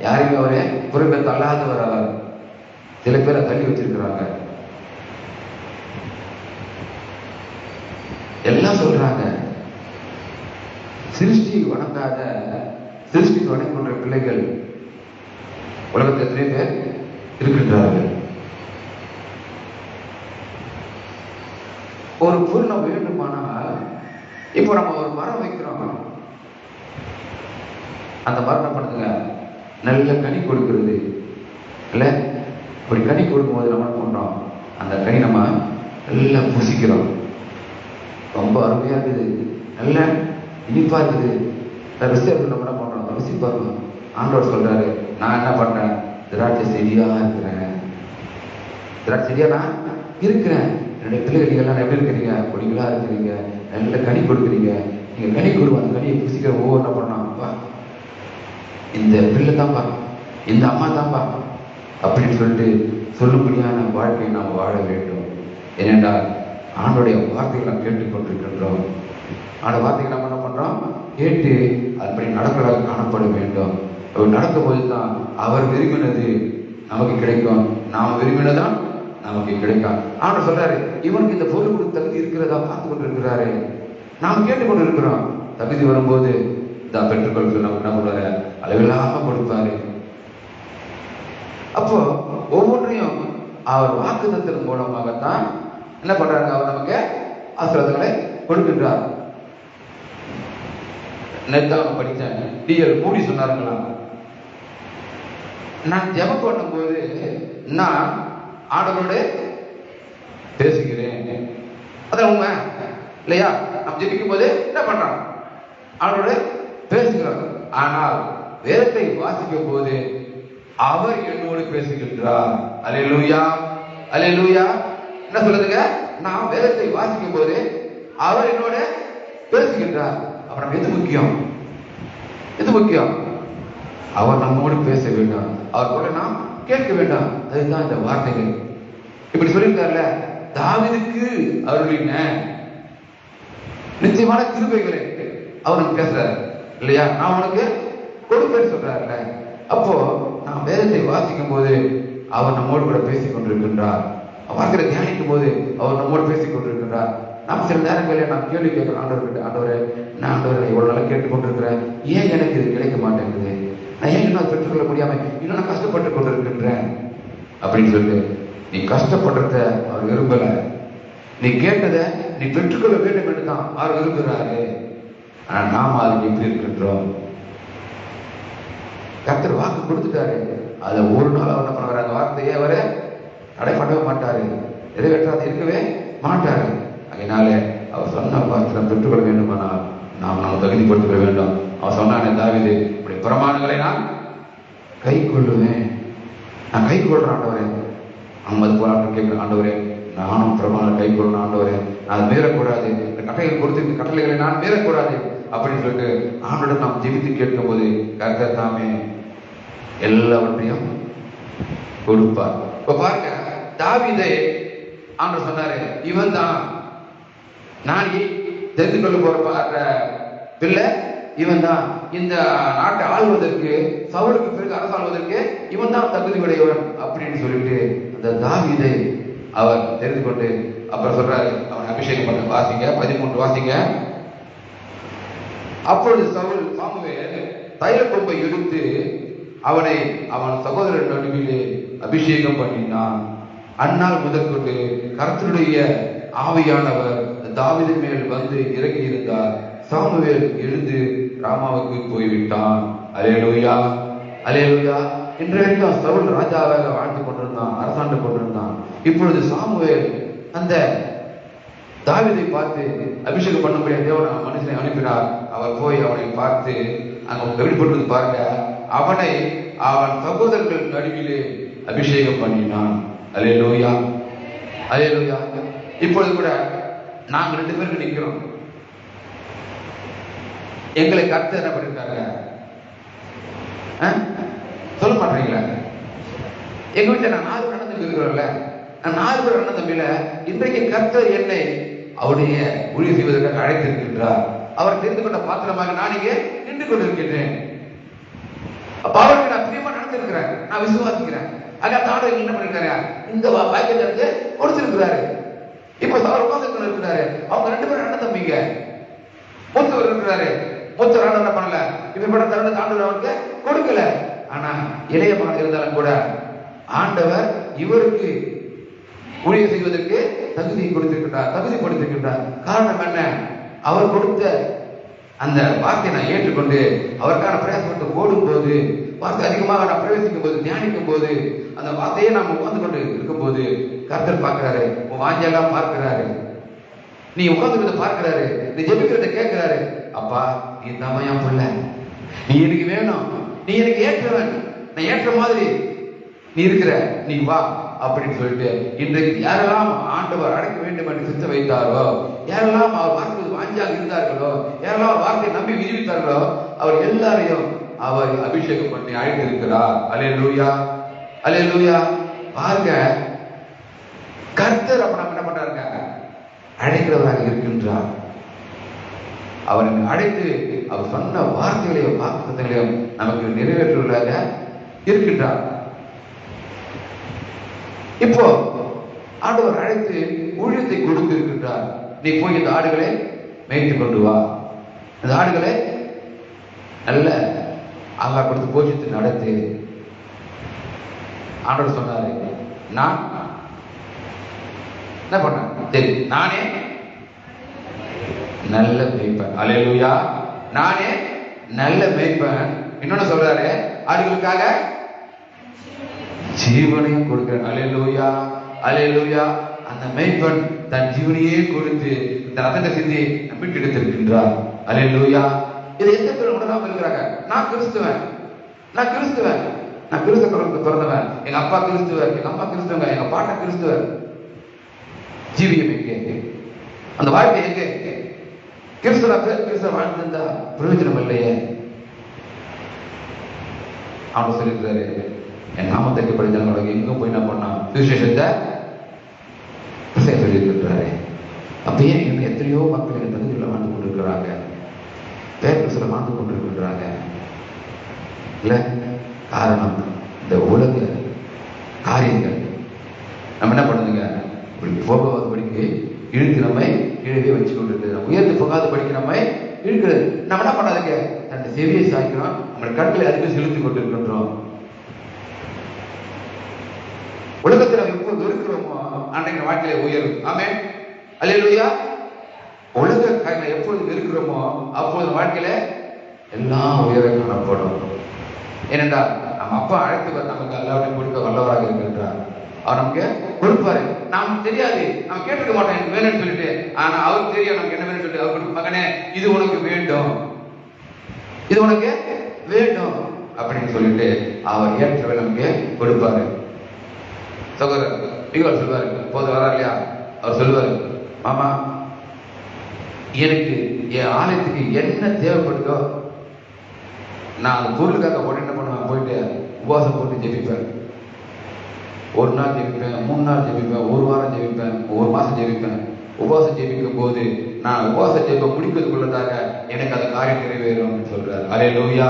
Speaker 1: யாருமே அவரே புறம்பே தள்ளாதவர் அவர். சில பேரை தள்ளி வச்சிருக்கிறாங்க. எல்லாம் சொல்றாங்க, சிருஷ்டி வணங்காத, சிருஷ்டி வணங்குகின்ற பிள்ளைகள் உலகத்தில் எத்தனை பேர் இருக்கின்றார்கள். ஒரு பொருள் வேண்டுமானால் இப்போ நம்ம ஒரு மரம் வைக்கிறோம், அந்த மரம் என்ன பண்ணுதுங்க, நல்ல கனி கொடுக்கிறது இல்ல? இப்படி கனி கொடுக்கும்போது நம்ம என்ன பண்றோம், அந்த கனி நம்ம நல்லா புசிக்கிறோம். ரொம்ப அருமையா இருக்குது, நல்ல இனிப்பா இருக்குது. ருசி நம்ம என்ன பண்றோம், ருசி பாருங்க. ஆண்டவர் சொல்றாரு, நான் என்ன பண்றேன், திராட்சை செடியா இருக்கிறேன். திராட்சை செடியா நான் இருக்கிறேன். என்னுடைய பிள்ளைகள் நீங்க எல்லாம் எப்படி இருக்கிறீங்க, கொடிகளா இருக்கிறீங்க, நல்ல கனி கொடுக்குறீங்க. நீங்க கனி கொடுவோம், அந்த கனியை புசிக்கிற ஒவ்வொரு என்ன பண்ணா, இந்த பிள்ளை தான்ப்பா, இந்த அம்மா தான்ப்பா அப்படின்னு சொல்லிட்டு சொல்லும்படியான வாழ்க்கையை நாம் வாழ வேண்டும். ஏனென்றால் ஆண்டோடைய வார்த்தைகளை நாம் கேட்டுக்கொண்டிருக்கின்றோம். அந்த வார்த்தைகளை நம்ம என்ன பண்றோம், கேட்டு அப்படி நடக்கிறதாக காணப்பட வேண்டும். அவர் நடக்கும்போது தான் அவர் விரும்பினது நமக்கு கிடைக்கும், நாம் விரும்பினதான் நமக்கு கிடைக்கும். ஆண்டவர் சொல்றாரு, இவனுக்கு இந்த பொருள் கொடுத்து தகுதி இருக்கிறதா பார்த்து கொண்டிருக்கிறாரு. நாம் கேட்டுக்கொண்டு இருக்கிறோம். தகுதி வரும்போது தான் பெற்றுக்கொள்ள நமக்கு என்ன பண்ணுவாரு, அளவில்லாம கொடுப்பாரு. அப்போ ஒவ்வொன்றையும் அவர் வாக்குத்தத்தின் மூலமாகத்தான் என்ன பண்றாங்க, அவர் நமக்கு ஆசீர்வாதங்களை கொடுக்கின்றார். நேத்தான் படித்தேன், டிஎல் மூடி சொன்னாருங்களா, நான் ஜெபம் பண்ணும்போது நான் ஆண்டவரோடு பேசுகிறேன். அதான் உண்மை இல்லையா? நாம் ஜெபிக்கும் போது என்ன பண்றோம், ஆண்டவரோடு பேசுகிறோம். ஆனால் வேதத்தை வாசிக்கும் போது அவர் என்னோடு பேசுகின்றார். அல்லேலூயா, அல்லேலூயா. என்ன சொல்லுதுங்க, நான் வேதத்தை வாசிக்கும் போது அவர் என்னோட பேசுகின்றார். அப்புறம் எது முக்கியம், எது முக்கியம், அவர் நம்மோடு பேச வேண்டும், அவர் கூட நாம் கேட்க வேண்டும். அதுதான் இந்த வார்த்தைகள். இப்படி சொல்லியிருக்காருல்ல, தாவீதுக்கு அருளின நிச்சயமான கிருபைகளை அவர் நமக்கு பேசுறாரு இல்லையா? நான் உனக்கு கொடுப்பேன்னு சொல்றாருல்ல. அப்போ நாம் வேதத்தை வாசிக்கும் போது அவர் நம்மோடு கூட பேசிக் கொண்டிருக்கின்றார். வார்த்தையை தியானிக்கும் போது அவர் நம்மோடு பேசிக் கொண்டிருக்கின்றார். நாம் சில நேரங்களில் நாம் கேள்வி கேட்கிறோம், ஆண்டவர்கிட்ட, ஆண்டவரே, நான் ஆண்டவரை இவ்வளவு நாள் கேட்டுக்கொண்டிருக்கிறேன், ஏன் எனக்கு இது கிடைக்க மாட்டேங்குது, நான் ஏன் இன்னும் பெற்றுக்கொள்ள முடியாம இன்னும் நான் கஷ்டப்பட்டு கொண்டிருக்கின்றேன் அப்படின்னு சொல்லிட்டு, நீ கஷ்டப்படுறத அவர் விரும்பல, நீ கேட்டதை நீ பெற்றுக்கொள்ள வேண்டும் என்று தான் அவர் விரும்புகிறாரு. ஆனா நாம அதுக்கு எப்படி இருக்கின்றோம்? கர்த்தர் வாக்கு கொடுத்துட்டாரு, அதை ஒரு நாள் அவர் என்ன பண்ணுவாரு, அந்த வார்த்தையை அவரை தடை பண்ணவே மாட்டாரு, நிறைவேற்றாது இருக்கவே மாட்டாரு. அதனால அவர் சொன்ன வார்த்தை பெற்றுக்கொள்ள வேண்டுமானால் நாம் நம்ம தகுதிப்படுத்திக் வேண்டும். அவர் சொன்னானே தாவீது, இப்படி பிரமாணங்களை நான் கை கொள்ளுவேன், நான் கை கொள்றேன் ஆண்டவரே. நம்ம அது போல கேட்கிறேன், ஆண்டவரே நானும் பிரமாணம் கை கொள்ளணும் ஆண்டவரே, நான் மீறக்கூடாது, இந்த கட்டளைகள் கொடுத்து கட்டளைகளை நான் மீறக்கூடாது அப்படின்னு சொல்லிட்டு ஆண்டோட நாம் ஜெபித்து கேட்கும் போது கர்த்தர் தாமே எல்லாவற்றையும் கொடுப்பார். இப்ப பாருங்க, தாவீதை ஆண்டவர் சொன்னாரு, இவன் தான் நான் தெரிந்து கொள்ள போற பிள்ளை, இவன் தான் இந்த நாட்டை ஆள்வதற்கு, சவுலுக்கு பிறகு அரசாள்வதற்கு இவன் தான் தகுதி உடையவன் அப்படின்னு சொல்லிட்டு அந்த தாவீதை அவர் தெரிந்து கொண்டு அப்புறம் சொல்றாரு, அவன் அபிஷேகம் பண்ண. வாசிங்க 13 வாசிங்க. அப்பொழுது சாமுவேல் தைல கொம்பை எடுத்து அவனை அவன் சகோதரன் நடுவிலே அபிஷேகம் பண்ணினான். அந்நாள் முதற்கொண்டு கர்த்தருடைய ஆவியானவர் தாவீதின் மேல் வந்து இறங்கி இருந்தார். சாமுவேல் எழுந்து ராமாவுக்கு போய்விட்டான். அல்லேலூயா, அல்லேலூயா. இன்றைக்கு சவுல் ராஜாவாக வாழ்ந்து கொண்டிருந்தான், அரசாண்டு கொண்டிருந்தான். இப்பொழுது சாமுவேல் அந்த தாவீதை பார்த்து அபிஷேகம் பண்ணும்படியா தேவன் மனுஷனை அனுப்பினார். அவர் போய் அவனை பார்த்து அங்க வெளிப்பட்டது பாருங்க, அவனை அவன் சகோதரர்கள் நடுவிலே அபிஷேகம் பண்ணினான். அல்லேலூயா, அல்லேலூயா. இப்பொழுது கூட நாங்க 2 பேருக்கு நிற்கிறோம், எங்களை கர்த்தர் என்ன பண்ணிருக்காங்க சொல்ல மாட்டீங்களா? எங்க வீட்டுல நான் 4 அண்ணன் தம்பி இருக்கிறோம்ல, நான் 4 பேர் அண்ணன் தம்பியில இன்றைக்கு கர்த்தர் என்னை அவருடைய ஊழியம் செய்வதற்காக அழைத்திருக்கின்றார். அவர் தெரிந்து கொண்ட பாத்திரமாக நான் இங்கே நின்று கொண்டிருக்கின்றேன். அப்ப அவருக்கு நான் பிரியமா நடந்திருக்கிறேன், நான் விசுவாசிக்கிறேன். அந்த ஆண்டவர் என்ன பண்ணிருக்காரு, இந்த பாக்கியத்தை கொடுத்திருக்கிறாரு. இப்ப அவர் உட்கார்ந்து இருக்கிறாரு, அவங்க 2 பேரும் அண்ணன் தம்பிங்க. மூத்தவர் இருக்கிறாரு, மூத்தவர் ஆண்டவர் என்ன பண்ணல, இப்படிப்பட்ட தருணத்தை ஆண்டவர் அவருக்கு கொடுக்கல. ஆனா இளைய மகன் இருந்தாலும் கூட ஆண்டவர் இவருக்கு ஊழியம் செய்வதற்கு தகுதி கொடுத்திருக்கின்றார், தகுதி கொடுத்திருக்கின்றார். காரணம் என்ன? அவர் கொடுத்த அந்த வார்த்தையை நான் ஏற்றுக்கொண்டு அவருக்கான பிரயாசப்பட்டு ஓடும் போது, வார்த்தை அதிகமாக நான் பிரவேசிக்கும் போது, தியானிக்கும் போது, அந்த வார்த்தையை நாம் உட்கார்ந்து கொண்டு இருக்கும் போது கர்த்தர் பார்க்கிறாரு, உன் வாஞ்செல்லாம் பார்க்கிறாரு, நீ உட்கார்ந்து பார்க்கிறாரு, நீ ஜெபிக்கிறத கேட்கிறாரு. அப்பா நீ தான் என் பிள்ளை, நீ எனக்கு வேணும், நீ எனக்கு ஏற்றவன், நான் ஏற்ற மாதிரி நீ இருக்கிற, நீ வா அப்படின்னு சொல்லிட்டு இன்றைக்கு யாரெல்லாம் ஆண்டவர் அடைக்க வேண்டும் என்று சித்த வைத்தாரோ, யாரெல்லாம் அவர் வார்த்தை வாஞ்சாக இருந்தார்களோ, யாரெல்லாம் வார்த்தையை நம்பி விரிவித்தார்களோ, அவர் எல்லாரையும் அவர் அபிஷேகம் பண்ணி அழைத்திருக்கிறார். அல்லேலூயா, அல்லேலூயா. பாருங்க, கர்த்தர் அப்ப நம்ம என்ன பண்றாருங்க, அழைக்கிறவராக இருக்கின்றார். அவர் அழைத்து அவர் சொன்ன வார்த்தைகளையும் வாக்குத்தங்களையும் நமக்கு நிறைவேற்றுவதாக இருக்கின்றார். இப்போ ஆண்டவர் அழைத்து ஊழியத்தை கொடுத்து இருக்கின்றார். நீ போய் இந்த ஆடுகளை மேய்த்து கொண்டு வா, இந்த ஆடுகளை நல்ல ஆகா கொடுத்து போஷித்து நடத்து. ஆண்டவர் சொன்னாரு, நான் என்ன பண்ணேன், சரி நானே நல்ல மேய்ப்பன். அல்லேலூயா, நானே நல்ல மேய்ப்பன். இன்னொன்னு சொல்றாரு, ஆடுகளுக்காக ஜீவனையும் கொடுக்கிறேன். அல்லேலூயா, அல்லேலூயா. அந்த மேய்ப்பன் தன் ஜீவனையே கொடுத்து இந்த ரத்தத்தை சிந்தி நம்பிக்கை எடுத்திருக்கின்றார். அல்லேலூயா. இது எந்த பேர் உணராம இருக்கிறாங்க, நான் கிறிஸ்துவன், நான் கிறிஸ்துவன், நான் கிறிஸ்துவ பிறந்தவன், எங்க அப்பா கிறிஸ்துவர், எங்க அம்மா கிறிஸ்துவங்க, எங்க பாட்டா கிறிஸ்துவர். ஜீவியம் எங்கே, அந்த வாழ்க்கை எங்கே? கிறிஸ்துவ வாழ்ந்திருந்தா பிரயோஜனம் இல்லையே. அவன் சொல்லியிருக்காரு, என் நாமத்தை படித்தவங்களுக்கு எங்கும் போய் என்ன பண்ணா சுவிசேஷத்தை சொல்லியிருக்கிறாரு. அப்பயே இன்னும் எத்தனையோ மக்கள் என் பதிவுகளை வாழ்ந்து கொண்டிருக்கிறாங்க, பேர் வாழ்ந்து கொண்டிருக்கிறாங்க. இல்ல காரணம் இந்த உலக காரியங்கள் நம்ம என்ன பண்ணுதுங்க, இப்படி போகாத படிக்க இழுத்து நம்மை கீழே வச்சு கொண்டிருக்கிறது, உயர்ந்து போகாத படிக்க நம்மை இழுக்கிறது. நம்ம என்ன பண்ணாதுங்க, அந்த செவியை சாய்க்கிறோம், நம்ம கண்களை அதுக்கு செலுத்தி கொண்டிருக்கின்றோம். உலகத்தில் நம்ம எப்போது இருக்கிறோமோ அன்றைக்கு வாழ்க்கையில உயரும். ஆமென், அல்லேலூயா. உலக காரியங்களை எப்பொழுது இருக்கிறோமோ அப்போது வாழ்க்கையில எல்லாம் உயர காணப்படும். ஏனென்றால் நம்ம அப்பா அழைத்து நமக்கு எல்லாவற்றையும் கொடுக்க வல்லவராக இருக்கின்றார். அவர் நமக்கு கொடுப்பாரு, நமக்கு தெரியாது, நம்ம கேட்டுக்க மாட்டோம் எனக்கு வேணும்னு சொல்லிட்டு. ஆனா அவருக்கு தெரியும் நமக்கு என்ன வேணும்னு சொல்லிட்டு. அவர் மகனே இது உனக்கு வேண்டும், இது உனக்கு வேண்டும் அப்படின்னு சொல்லிட்டு அவர் ஏற்றவை நமக்கு கொடுப்பாரு. சகோதரர் நீங்கள் சொல்வாரு, போது வரா இல்லையா, அவர் சொல்லுவாரு, மாமா எனக்கு என் ஆலயத்துக்கு என்ன தேவைப்படுதோ நான் அந்த பொருளுக்காக உடனே என்ன பண்ணுவேன், போயிட்டு உபவாசம் போட்டு ஜெபிப்பேன். ஒரு நாள் ஜெபிப்பேன், 3 நாள் ஜெபிப்பேன், 1 வாரம் ஜெபிப்பேன், 1 மாசம் ஜெபிப்பேன். உபவாசம் ஜெபிக்கும் போது நான் உபவாச ஜெபம் முடிக்கிறதுக்குள்ளதாக எனக்கு அந்த காரியம் நிறைவேறும் அப்படின்னு சொல்றாரு. அல்லேலூயா.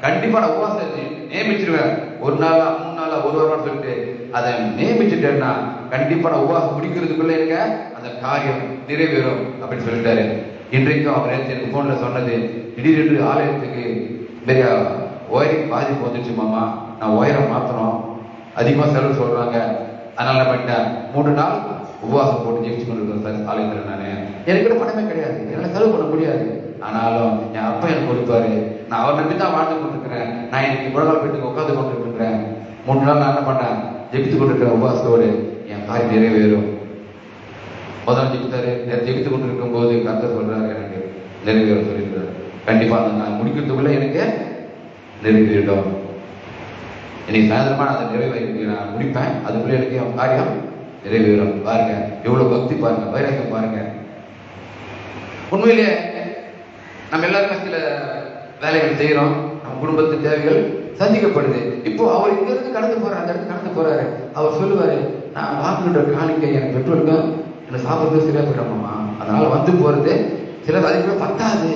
Speaker 1: கண்டிப்பா நான் உபவாசத்தை நியமிச்சிருவேன். 1 நாளா 3 நாளா 1 வாரம் சொல்லிட்டு அதை நியமிச்சுட்டேன்னா கண்டிப்பா நான் உபவாசம் முடிக்கிறதுக்குள்ள எனக்கு அந்த காரியம் நிறைவேறும் அப்படின்னு சொல்லிட்டாரு. இன்றைக்கும் அவர் எனக்கு போன்ல சொன்னது, திடீரென்று ஆலயத்துக்கு பெரிய ஒயரிங் பாதிப்பு வந்துச்சு மாமா, நான் ஒயரை மாத்தணும், அதிகமா செலவு சொல்றாங்க, அதனால என்ன பண்ணிட்டேன், 3 நாள் உபவாசம் போட்டு ஜெயிச்சு கொண்டிருக்கிறேன் ஆலயத்தில். நான் எனக்கு பணமே கிடையாது, என்னால செலவு பண்ண முடியாது, ஆனாலும் என் அப்பா எனக்கு கொடுப்பாரு, நான் அவர் நம்பி தான் வாழ்ந்து கொண்டிருக்கிறேன். நான் இன்னைக்கு முழங்கால் வீட்டுக்கு உட்காந்து கொண்டிருக்கிறேன். 3 நாள் நான் என்ன பண்ணேன், ஜெபித்து கொண்டிருக்கிறேன். உபவாசத்தோடு என் காரியம் நிறைவேறும். முதல் ஜெபித்தாரு, ஜெபித்து கொண்டிருக்கும் போது கர்த்தர் சொல்றாரு, எனக்கு நிறைவேறும் சொல்லியிருக்கிறார். கண்டிப்பா அந்த நான் முடிக்கிறதுக்குள்ள எனக்கு நிறைவேறிடும். இன்னைக்கு சாயந்தரமா அதை நிறைவேறி நான் முடிப்பேன், அதுக்குள்ள எனக்கு என் காரியம் நிறைவேறும். பாருங்க எவ்வளவு பக்தி, பாருங்க வைராக்கியம் பாருங்க. உண்மையிலே நம்ம எல்லாருமே சில வேலைகள் செய்யறோம், நம்ம குடும்பத்து தேவைகள் சந்திக்கப்படுது. இப்போ அவர் இங்க இருந்து கடந்து போறாரு, அந்த இடத்துக்கு கடந்து போறாரு. அவர் சொல்லுவாரு, நான் வாங்குகின்ற காணிக்கை எனக்கு பெட்ரோலுக்கும் எனக்கு சாப்பிடுறது சரியா போயிடணுமா, அதனால வந்து போறது சிலர் அதுக்குள்ள பத்தாது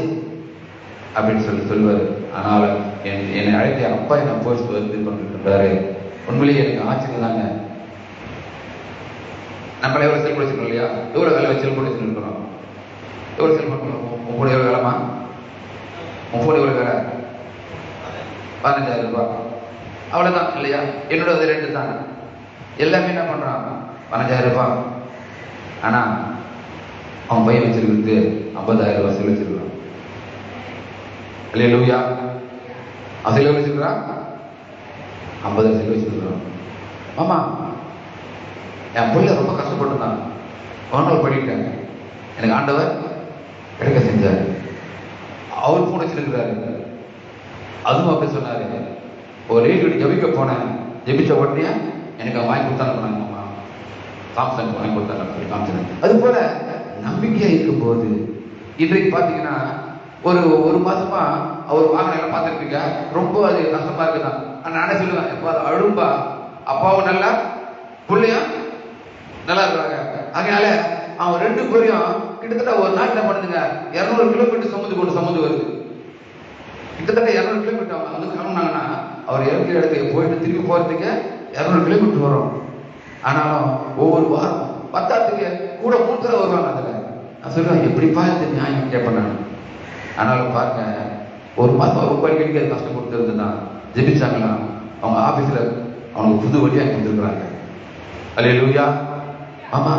Speaker 1: அப்படின்னு சொல்லுவாரு. அதனால என்னை அழைத்த அப்பா என்ன போய் வந்து கொண்டிருக்கின்றாரு. உண்மையிலேயே எனக்கு ஆச்சரியம் தாங்க. நம்மள எவ்வளவு செல்போன் வச்சிருக்கோம் இல்லையா, எவ்வளவு வேலை வச்சு செல்போன் வச்சிருக்கிறோம், எவ்வளவு செல்போன், உன் கூட எவ்வளவு வேலைமா, உன் போன் எவ்வளவு வேலை, 15,000 ரூபாய் அவ்வளவுதான் இல்லையா. என்னோட 2 தான். எல்லாமே என்ன பண்றான், 15,000 ரூபாய். ஆனா அவன் பையன் வச்சிருக்கிறது 50,000 ரூபாய் செலவு வச்சிருக்கான். அல்லேலூயா. அவன் செலவு வச்சிருக்கிறான், 50,000 செலவு வச்சிருக்கிறான். ஆமா, என் பிள்ளை ரொம்ப கஷ்டப்பட்டுதான் ஒன்றால் படிக்கிட்டேன், எனக்கு ஆண்டவர் கிடைக்க செஞ்சார். அவர் கூட வச்சிருக்கிறாரு. அதுவும் அப்படி சொன்னாரு. ஒரு லேடி ஜபிக்க போனேன், ஜபிச்ச உடனே எனக்கு வாங்கி கொடுத்தாங்க, சாம்சங் வாங்கி கொடுத்தாங்க காமிச்சேன். அது போல நம்பிக்கையா இருக்கும் போது இன்றைக்கு பாத்தீங்கன்னா ஒரு மாசமா அவர் வாகனம் எல்லாம் பார்த்துருப்பீங்க, ரொம்ப அது கஷ்டமா இருக்குதான். நானே சொல்லுவேன், எப்ப அது அழும்பா அப்பாவும் நல்லா பிள்ளையும் நல்லா இருக்கிறாங்க. அதனால அவன் 2 பேரையும் கிட்டத்தட்ட ஒரு நாள் என்ன பண்ணுதுங்க, 200 கிலோமீட்டர் சமுந்து வருது. கிட்டத்தட்ட 200 கிலோமீட்டர் அவங்க வந்து கிளம்புனாங்கன்னா அவர் இருக்கிற இடத்துக்கு போயிட்டு திரும்பி போறதுக்கு 200 கிலோமீட்டர் வரும். ஆனாலும் ஒவ்வொரு வாரம் 10த்துக்கு கூட 3 தடவை வருவாங்க. அதுல நான் சொல்லுவேன், எப்படிப்பா இந்த நியாயம் கேட்பேன் நான். ஆனாலும் பாருங்க, ஒரு மாசம் ரொம்ப அடிக்கடிக்கு அது கஷ்டம் கொடுத்துருந்துதான் ஜெபிச்சாங்களா, அவங்க ஆபீஸ்ல அவனுக்கு புது வழியா கொடுத்துருக்குறாங்க. அல்லேலூயா. ஆமா,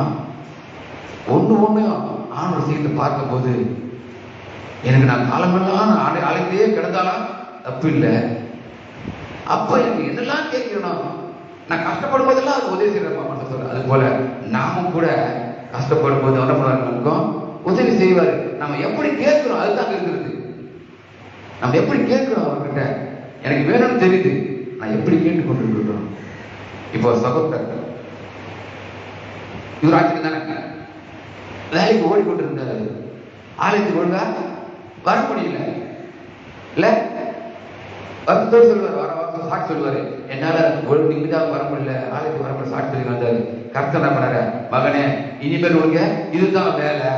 Speaker 1: ஒண்ணும் ஆண்டவர் செய்து பார்க்கும் போது எனக்கு நான் காலமெல்லாம் ஆலயத்திலேயே கிடந்தாலும் தப்பு இல்லை. அப்ப எனக்கு எதெல்லாம் கேட்கணும், நான் கஷ்டப்படும் போதெல்லாம் அது உதவி செய்யறப்பா சொல்றேன். அது போல நாமும் கூட கஷ்டப்படும் போது என்ன பண்ணுவாரு, நமக்கும் உதவி செய்வாரு. நம்ம எப்படி கேட்கிறோம் அதுதான் இருக்கிறது. நம்ம எப்படி கேட்கிறோம் அவர்கிட்ட, எனக்கு வேணும்னு தெரியுது, நான் எப்படி கேட்டு கொண்டிருக்கிறோம். இப்போ சகோதரர் இவர் ஆட்சிக்கு தானே வேலைக்கு ஓடிக்கொண்டிருந்தாரு, ஆலயத்துக்கு ஒழுங்கா வர முடியல. இல்ல வருத்தத்தோடு சொல்லுவார், வர வாரம் சாட்சி சொல்லுவாரு, என்னால ஒழுங்கு இங்குதான் வர முடியல, ஆலயத்துக்கு வர முடியல, சாட்சி சொல்லி வந்தாரு. கர்த்தர் என்ன பண்ணாரு, மகனே இனிமேல் உனக்கு இதுதான் வேலை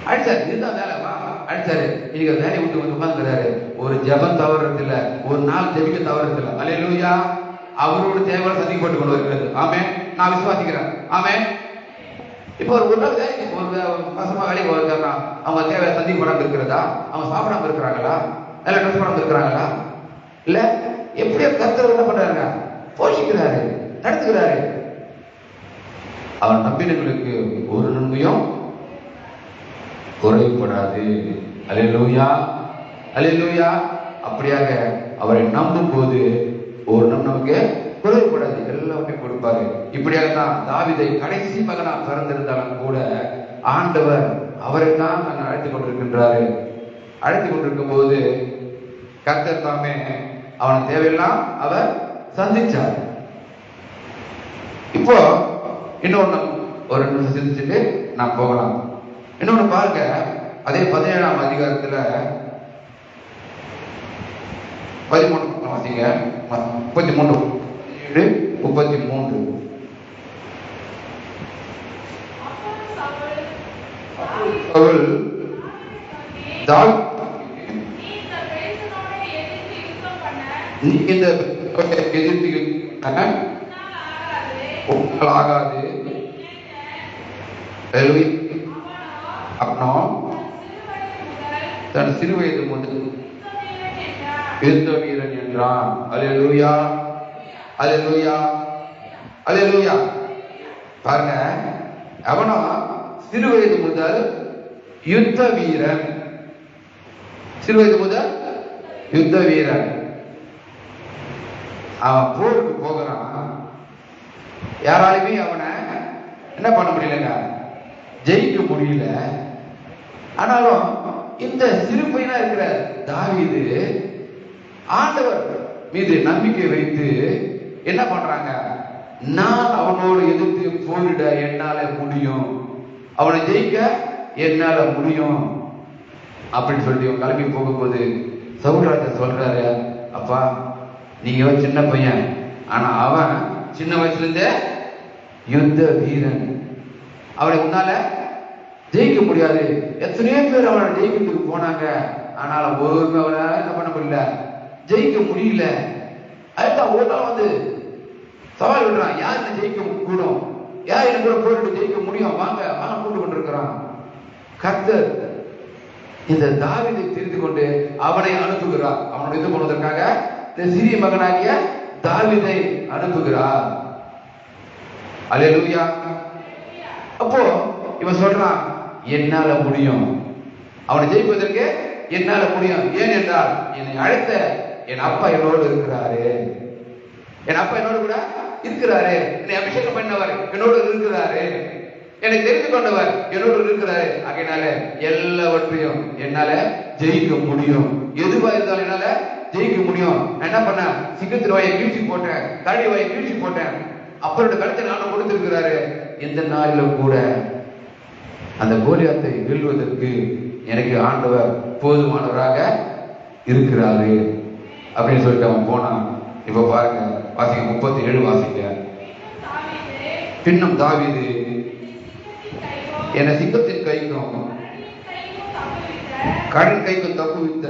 Speaker 1: அடிச்சாரு, இதுதான் வேலை வா அடிச்சாரு. இன்னைக்கு வேலையை விட்டு வந்து உட்கார்ந்துக்கிறாரு. ஒரு ஜெபம் தவறது இல்ல, ஒரு நாள் ஜெபிக்க தவறது இல்ல. அல்லேலூயா. அவரோட தேவையை சந்திக்கப்பட்டு கொண்டு வருகிறது. ஆமென். நான் விசுவாசிக்கிறேன். ஆமென். இப்போ ஒரு நாள் ஒரு மாசமா வேலைக்கு போறாங்க, அவங்க தேவையை சந்திக்கப்படாம இருக்கிறதா, அவங்க சாப்பிடாம இருக்கிறாங்களா, இல்ல ட்ரெஸ் பண்ணாம இருக்கிறாங்களா, இல்ல எப்படியோ கர்த்தர் என்ன பண்றாங்க, போஷிக்கிறாரு, நடத்துகிறாரு. அவர் நம்பினவர்களுக்கு ஒரு நன்மையும் குறைபடாது. அல்லேலூயா, அல்லேலூயா. அப்படியாக அவரை நம்பும் போது ஒரு நமக்கு குறைபடாது, எல்லாமே கொடுப்பாரு. இப்படியாகத்தான் தாவீதை கடைசி மகனா பிறந்திருந்தாலும் கூட ஆண்டவர் அவரைத்தான் நாங்கள் அழைத்துக் கொண்டிருக்கின்றாரு. அழைத்துக் கொண்டிருக்கும் போது கர்த்தர் தாமே அவன் தேவையெல்லாம் அவர் சந்திச்சார். இப்போ இன்னொன்னு ஒரு நிமிஷம் சிந்திச்சுட்டு நான் போகலாம். இன்னொன்னு பாருங்க, அதே 17ஆம் அதிகாரத்துல 13 வாசிங்க, 33 ஆகாது. தன் சிறு வயது முதல் யுத்த வீரன் என்றான். அல்லேலூயா, அல்லேலூயா, அல்லேலூயா. பாருங்க, அவனா சிறு வயது முதல் யுத்த வீரன், சிறு வயது முதல் யுத்த வீரன். அவன் போருக்கு போகிறான். யாராலுமே அவனை என்ன பண்ண முடியலங்க, ஜெயிக்க முடியல. ஆனாலும் இந்த சிறு பையனா இருக்கிற தாவீது ஆண்டவர் மீது நம்பிக்கை வைத்து என்ன பண்றாங்க, நான் அவனோடு எதிர்த்து போரிட என்னால முடியும், அவனை ஜெயிக்க என்னால முடியும் அப்படின்னு சொல்லி அவன் கிளம்பி போகும்போது சவுல்ராஜா சொல்றாரு, அப்பா நீங்க சின்ன பையன், ஆனா அவன் சின்ன வயசுல இருந்தே யுத்த வீரன், அவனை உன்னால ஜெயிக்க முடியாது. எத்தனையோ பேர் அவனை ஜெயிக்கிறதுக்கு போனாங்க, ஆனாலும் ஒருவருமே அவனை என்ன பண்ண முடியல, ஜெயிக்க முடியல. அதுதான் ஒரு நாள் வந்து சவால் விடுறான், யார் என்ன ஜெயிக்க கூடும், யார் என்ன கூட போரிட்டு ஜெயிக்க முடியும், வாங்க வாங்க கூட்டு கொண்டிருக்கிறான். கர்த்தர் இந்த தாவீதை தெரிந்து கொண்டு அவனை அனுப்புகிறார். அவனுடைய இது போனதற்காக இந்த சிறிய மகனாகிய தாவீதை அனுப்புகிறார். அல்லேலூயா. அப்போ இவன் சொல்றான், என்னால முடியும், அவனை ஜெயிப்பதற்கு என்னால முடியும். ஏன் என்றால் என்னை அழைத்த என் அப்பா என்னோடு இருக்கிறாரு, என் அப்பா என்னோடு கூட இருக்கிறாரு, என்னை அபிஷேகம் பண்ணவர் என்னோடு இருக்கிறாரு, என்னை தெரிந்து கொண்டவர் என்னோடு இருக்கிறாரு. ஆகையினால எல்லாவற்றையும் என்னால ஜெயிக்க முடியும். எதுவா இருந்தாலும் என்னால ஜெயிக்க முடியும். நான் என்ன பண்ணேன், சிங்கத்தின் வாயை கீழ்ச்சி போட்டேன், கரடி வாயை கீழ்ச்சி போட்டேன், அப்பரோட கழுத்தை நானும் கொடுத்திருக்கிறாரு. இந்த நாளிலும் கூட அந்த கோலியாத்தை வெல்வதற்கு எனக்கு ஆண்டவர் போதுமானவராக இருக்கிறாரு அப்படின்னு சொல்லிட்டு அவன் போனான். இப்ப பாருங்க, வாசிக்க 37 வாசிக்க. பின்னும் தாவீது என்னை சிங்கத்தின் கைக்கும் கடன் கைக்கும் தப்புவித்த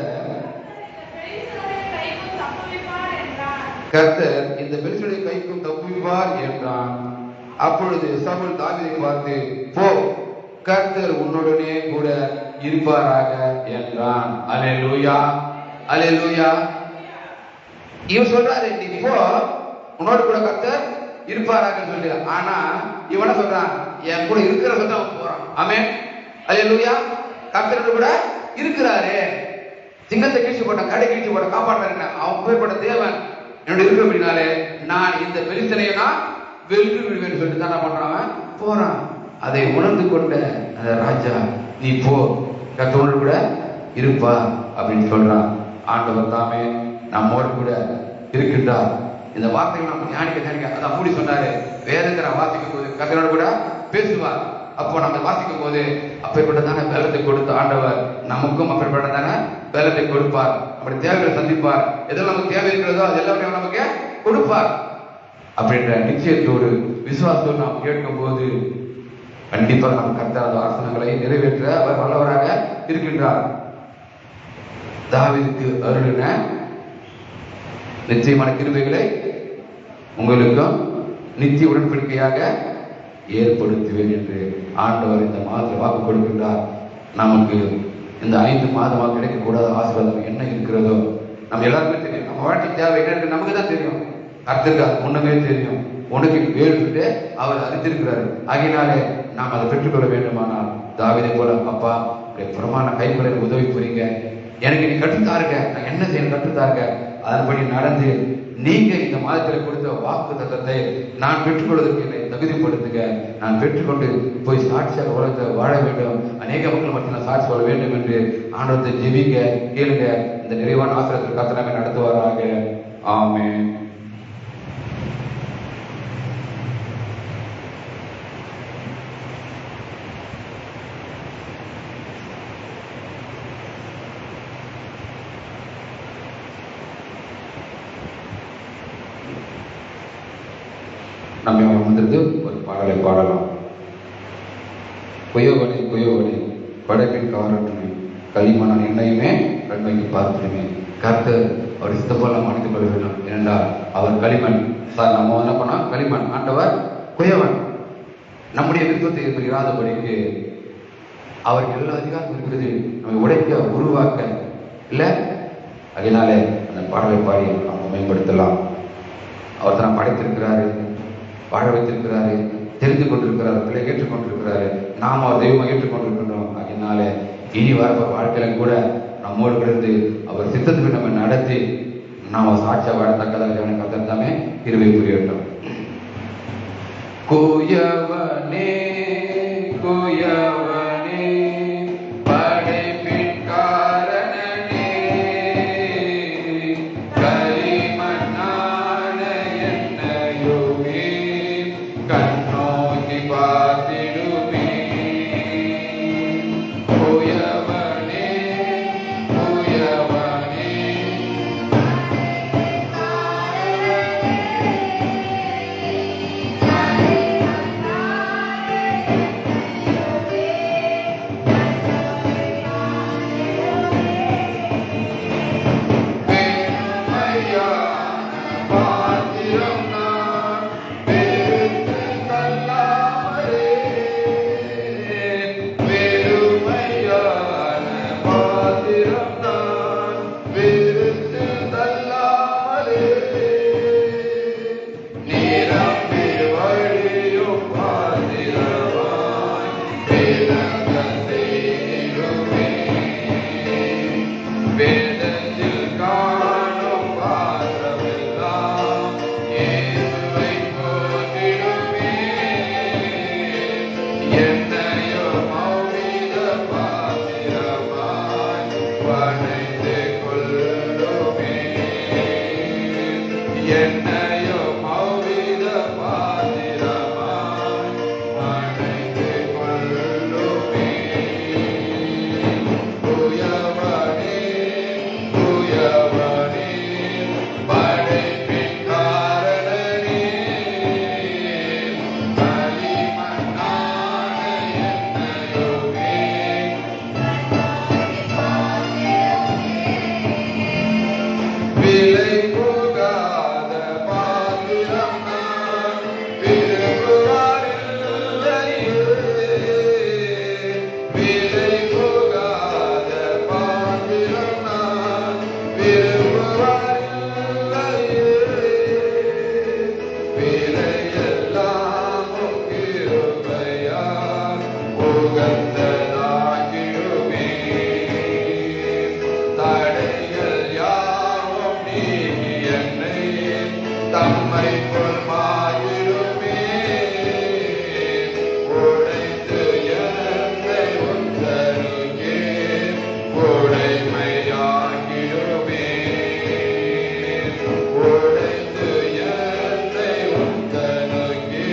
Speaker 1: கர்த்தர் இந்த பெலிஸ்தருடைய கைக்கும் தப்புவிப்பார் என்றான். அப்பொழுது சவுல் தாவீதை பார்த்து, போ, கர்த்தர் உன்னுடனே கூட இருப்பாராக என்றான். அல்லேலூயா, அல்லேலூயா. இவன் சொல்றாரு, நீ போ, உன்னோடு கூட கர்த்தர் இருப்பாராக சொல்லி. ஆனா இவன சொல்றான், என் கூட இருக்கிற சொல்ல போறான். ஆமென், அல்லேலூயா. கர்த்தரோடு கூட இருக்கிறாரு. சிங்கத்தை கீழ்ச்சி போட்ட, கடை கீழ்ச்சி போட்ட, காப்பாற்ற அவன் பேர்பட்ட தேவன் என்னோட இருக்க அப்படின்னாலே நான் இந்த பெலிஸ்தனையை நான் வென்று விடுவேன் சொல்லிட்டு தான் பண்றான், போறான். அதை உணர்ந்து கொண்ட அந்த ராஜா, நீ போ, கர்த்தரோடு கூட இருப்பா அப்படின்னு சொல்றான். ஆண்டவர் தாமே நம்மோடு கூட இருக்கின்றார். இந்த வார்த்தைகள் நம்ம ஞானிக்க அதான் மூடி சொன்னாரு, வேதத்தை நான் வாசிக்கும் போது கர்த்தரோடு கூட பேசுவார். அப்போ நம்ம வாசிக்கும் போது அப்பேற்பட்டதான வேலத்தை கொடுத்த ஆண்டவர் நமக்கும் அப்பேற்பட்டதான வேலத்தை கொடுப்பார். அப்படி தேவைகளை சந்திப்பார். எதெல்லாம் நமக்கு தேவை இருக்கிறதோ அது எல்லாமே நமக்கு கொடுப்பார் அப்படின்ற நிச்சயத்தோடு விசுவாசத்தோடு நாம் கேட்கும் போது கண்டிப்பாக நம் கர்த்தர் ஆசனங்களை நிறைவேற்ற அவர் வல்லவராக இருக்கின்றார். தாவீதுக்கு அருளின நிச்சயமான கிருபைகளை உங்களுக்கும் நித்திய உடன்படிக்கையாக ஏற்படுத்துவேன் என்று ஆண்டவர் இந்த மாதத்தில் வாக்கு கொடுக்கின்றார். நமக்கு இந்த 5 மாதமாக கிடைக்கக்கூடாத ஆசீர்வாதம் என்ன இருக்கிறதோ நம்ம எல்லாருமே தெரியும். நம்ம வாழ்க்கை தேவை என்னன்னு நமக்கு தான் தெரியும். கர்த்தருக்கு முன்னமே தெரியும். உனக்கு வேறு அவர் அறிந்திருக்கிறார். ஆகினாலே நாம் அதை பெற்றுக்கொள்ள வேண்டுமானால் தாவீதை போல, அப்பா பிரமாண கைக்குள்ள உதவி புரியுங்க, எனக்கு நீ கற்றுத்தாருங்க, நான் என்ன செய்யணும் கற்றுத்தாருங்க, அதன்படி நடந்து நீங்க இந்த மாதத்தில் கொடுத்த வாக்கு தத்தத்தை நான் பெற்றுக்கொள்வதற்கு என்னை தகுதிப்படுத்துங்க. நான் பெற்றுக்கொண்டு போய் சாட்சியாக உலகத்தை வாழ வேண்டும், அநேக மக்கள் மட்டும் நான் சாட்சி சொல்ல வேண்டும் என்று ஆண்டவத்தை ஜெபிங்க, கேளுங்க. இந்த நிறைவான ஆசிரியத்தில் கர்த்தர் நடத்துவாராக. ஆமென். நம்ம வந்திருந்து ஒரு பாடலை பாடலாம். குயோவனே குயோவனே படைப்பின் காரற்றுமே களிமணன் என்னையுமே கண்மைக்கு பார்த்துமே. கர்த்தர் அவர் சித்தப்பெல்லாம் அணைத்துக் கொள்ள வேண்டும். ஏனென்றால் அவர் களிமண். சார் நம்ம என்ன பண்ணா களிமண், ஆண்டவர் குயவன். நம்முடைய விருப்பத்தை இராதபடிக்கு அவருக்கு எல்லா அதிகாரம் இருக்கிறது நம்மை உடைக்க உருவாக்க இல்லை. அதனாலே அந்த பாடலை பாடி நம்ம மேம்படுத்தலாம். அவர் தான் படைத்திருக்கிறாரு, வாழ வைத்திருக்கிறாரு, தெரிந்து கொண்டிருக்கிறார், பிள்ளை ஏற்றுக்கொண்டிருக்கிறாரு, நாம் அவர் தெய்வமாக ஏற்றுக்கொண்டிருக்கின்றோம். அதனால இனி வரப்ப வாழ்க்கையில கூட நம்மோடு இருந்து அவர் சித்தத்துக்கு நம்ம நடத்தி நாம் சாட்சியாக வாழத்தக்கதாக கர்த்தர் தாமே கிருபை புரியட்டும். குயவனே குயவனே படைப்பின் காரணனே களிமண்ணான என்னையுமே கண்ணோக்கி பார்த்திடுமே. குயவனே குயவனே என்னையும் அவ்வித பாத்திரமாய் அணைத்துக் கொள்ளுமே. தூயவனே, தூயவனே, படைப்பின் காரணனே, களிமண்ணான என்னையுமே விலை போகாத பாத்திரம் நான் விரும்புவாரில்லையே. விலை போகாத பாத்திரம் நான் விரும்புவாரில்லையே. விலையெல்லாம் கிருபையால் உகந்ததாகிடுமே. தடைகள் யாவும் நீங்கி என்னை தம்மை போல் மாற்றிடுமே. உடைத்து என்னை உந்தருகே உடைமையாக்கிடுமே. உடைத்து என்னை உந்தருகே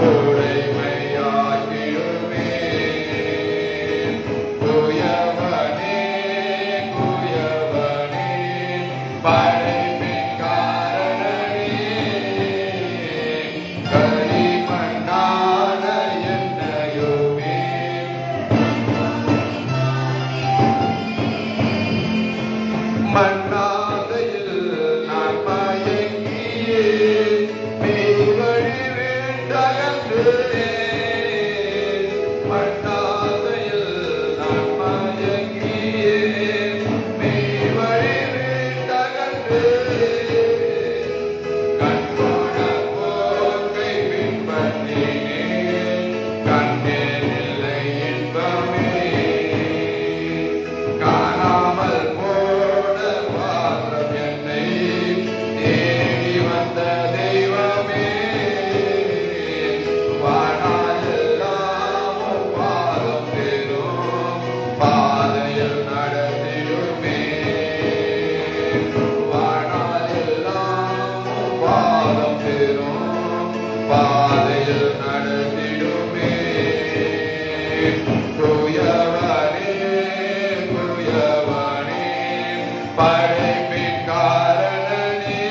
Speaker 1: உடைமையாக்கிடுமே. தூயவனே, தூயவனே, படைப்பின் காரணனே, களிமண்ணான என்னையுமே மண்ணாதையில் நான் மயங்கியே மெய்வழி வேண்டகன்றேன். மண்ணாதையில் நான் மயங்கியே மெய்வழி வேண்டகன்றேன். கண்போன போக்கை பின்பற்றினேன், கண்டேனில்லை இன்பமே. காணாமல் போன பாத்திரம் என்னை தேடி வந்த தெய்வமே. வானாயெல்லாம் பாதம் பெறும் பாதையில் நடத்திடுமே. வானாயெல்லாம் பாதம் பெறும் பாதையில் நடத்திடுமே. தூயவனே, தூயவனே, படைப்பின் காரணனே,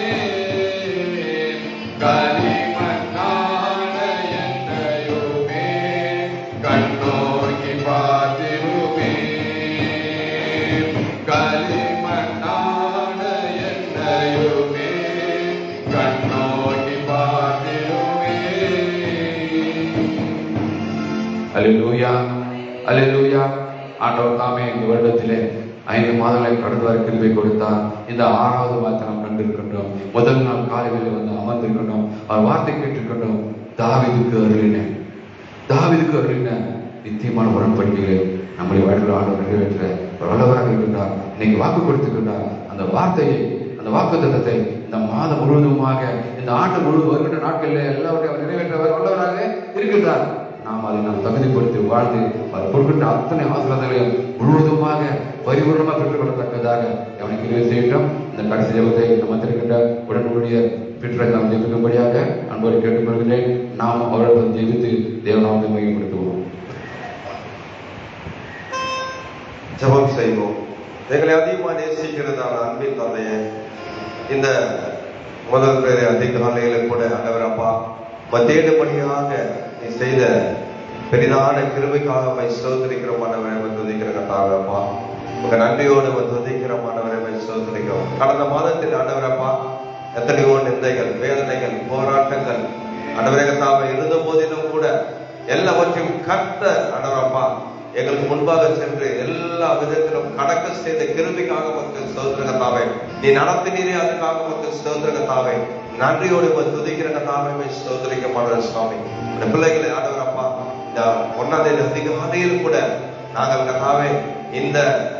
Speaker 1: களிமண்ணான என்னையுமே கண்ணோக்கி பார்த்திடுமே. களிமண்ணான என்னையுமே கண்ணோக்கி பார்த்திடுமே. அல்லேலூயா, அல்லேலூயா. ஆண்டவர் தாமே இந்த வருடத்திலே 5 மாதங்களை கடந்து வர கிருபை கொடுத்தார். இந்த 6வது மாதத்தை நாம் கண்டிருக்கின்றோம். முதல் நாள் காலையில் வந்து அமர்ந்திருக்கின்றோம். அவர் வார்த்தை கேட்டிருக்கின்றோம். தாவீதுக்கு அருளின நித்தியமான உடன்படிக்கைகளை நம்முடைய வாழ்க்கையில் ஆண்டவர் நிறைவேற்ற வல்லவராக இருக்கின்றார். இன்னைக்கு வாக்கு கொடுத்திருக்கின்றார். அந்த வார்த்தையை, அந்த வாக்குத்தத்தத்தை இந்த மாதம் முழுவதுமாக, இந்த ஆண்டு முழுவதும் வருகின்ற நாட்களில் எல்லாவற்றையும் அவர் நிறைவேற்ற வல்லவராக இருக்கின்றார். நாம் அதை தகுதிப்படுத்தி வாழ்ந்து அவர் கொடுக்கின்ற அத்தனை ஆசீர்வாதங்களையும் முழுவதுமாக பரிபூர்ணமாக பெற்றுக்கொள்ளத்தக்கதாக அவனுக்கு நிறைவு செய்கின்றோம். இந்த கடைசி ஜெபத்தை நம்ம இருக்கின்ற உடனுடைய பெற்ற நாம் ஜெபிக்கும்படியாக அன்போடு கேட்டுக்கொள்கிறேன். நாம் அவர்களுடன் ஜெபித்து தேவநாமத்தை மையப்படுத்துவோம்.
Speaker 2: ஜெபம் செய்வோம். எங்களை அதிகமாக நேசிக்கிறதான அன்பின் தந்தையே, இந்த முதல் பேரை அதிகாலையில கூட ஆண்டவர் அப்பா மத்தியபடியாக நீ செய்த பெரிதான கிருபைக்காக ஸ்தோத்திரிக்கிறோம் ஆண்டவரே, துதிக்கிறதுக்காக அப்பா உங்க நன்றியோடு துதிக்கிறோம் ஆண்டவரே, ஸ்தோத்திரிக்கிறோம். கடந்த மாதத்தில் ஆண்டவரப்பா எத்தனையோ நிந்தைகள், வேதனைகள், போராட்டங்கள் ஆண்டவரே தாவை இருந்த போதிலும் கூட எல்லாவற்றையும் கர்த்த ஆண்டவரப்பா எங்களுக்கு முன்பாக சென்று எல்லா விதத்திலும் கடக்க செய்த கிருபைக்காக மக்கள் ஸ்தோத்திரகத்தாவே நீ நடத்தினீரே, அதுக்காக மக்கள் ஸ்தோத்திரகத்தாவே நன்றியோடு துதிக்கிறகத்தாவே ஸ்தோத்திரிக்க மாட்டோம் சுவாமி. இந்த பிள்ளைகளை ஆண்டவரப்பா இந்த 1ஆம் தேதி அதிகாலையில் கூட நாங்கள் கத்தாவே இந்த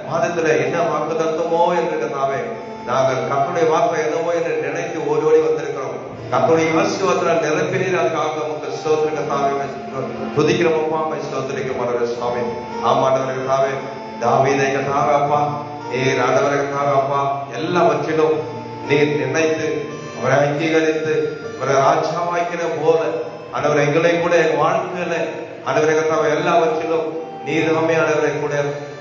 Speaker 2: மாதத்துல என்ன வாக்கு தத்துவமோ என்று கத்தாவே நாங்கள் கர்த்தருடைய வார்த்தை என்னவோ என்று நினைத்து ஓடி ஓடி வந்திருக்கிறோம். கர்த்தருடைய ஆசீர்வாதத்தால் நிரப்பினீர், அதுக்காக மக்கள் ஸ்தோத்திரகத்தாவே துதிக்கிறோம் ஸ்தோத்திரிக்க மாட்டோம் சுவாமி. ஆமாண்டவர்களாவே தாவீதை கத்தாவே அப்பா நீர் ஆண்டவர்களாக அப்பா எல்லாவற்றிலும் நீர் நினைத்து அவரை அங்கீகரித்து அவரை ராஜாவாக்கின போல ஆண்டவர் எங்களை கூட வாழ்க்கையில ஆண்டவரை கர்த்தாவே எல்லாவற்றிலும் நீர் தாமே ஆண்டவரை கூட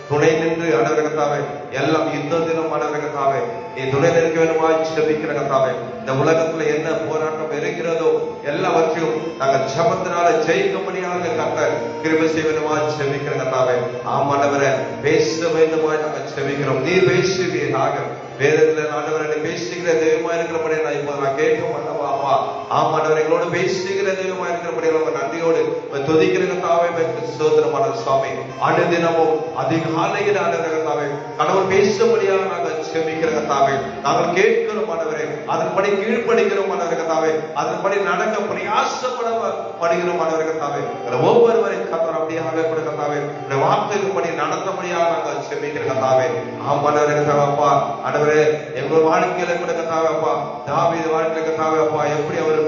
Speaker 2: துணை நின்று ஆண்டவரை கர்த்தாவே எல்லாம் யுத்தத்திலும் ஆண்டவரை கர்த்தாவே நீ துணை நிற்க வேண்டுமாய் ஜெபிக்கிற கர்த்தாவே. இந்த உலகத்துல என்ன போராட்டம் இருக்கிறதோ எல்லாவற்றையும் நாங்கள் ஜெபத்தினால ஜெயிக்கும்படியாக கர்த்தர் கிருபை செய்ய வேண்டுமாய் ஜெபிக்கிற கர்த்தாவே. ஆமாண்டவரே பேச வேண்டுமாய் நாங்கள் ஜெபிக்கிறோம். நீ பேசுவீராக. வேதத்துல ஆண்டவரை பேசுகிற தெய்வமா இருக்கிறபடி நான் இப்போது நான் கேட்க மாட்டோம் அப்பா. ஆமாண்டவர் எங்களோட பேசுகிற தெய்வமா இருக்கிறபடி நம்ம நன்றியோடு துதிக்கிற கர்த்தாவே ஸ்தோத்திரமான சுவாமி. அனுதினமும் அதிகாலையில் ஆண்டவரை கர்த்தாவே கணவர் பேசும்படியாக நாங்கள் ஜெபிக்கிற கர்த்தாவே. நாங்கள் கேட்கிறோம் ஆண்டவரே, அதன்படி கீழ்ப்படிக்கிறோம் ஆண்டவரை கர்த்தாவே. அதன்படி நடக்க பிரயாசப்படுகிறோம் ஆண்டவரை கர்த்தாவே. ஒவ்வொருவரையும் கர்த்தர் அப்படியாக கூட கர்த்தாவே வார்த்தைப்படி நடத்தபடியாக நாங்கள் ஜெபிக்கிற கர்த்தாவே. ஆமாண்டவரை கர்த்தாவே அப்பா. ஆண்டவரே எங்களோட வாழ்க்கையில கூட கர்த்தாவே அப்பா தாவீது வாழ்க்கையில கர்த்தாவே அப்பா எப்படி அவர்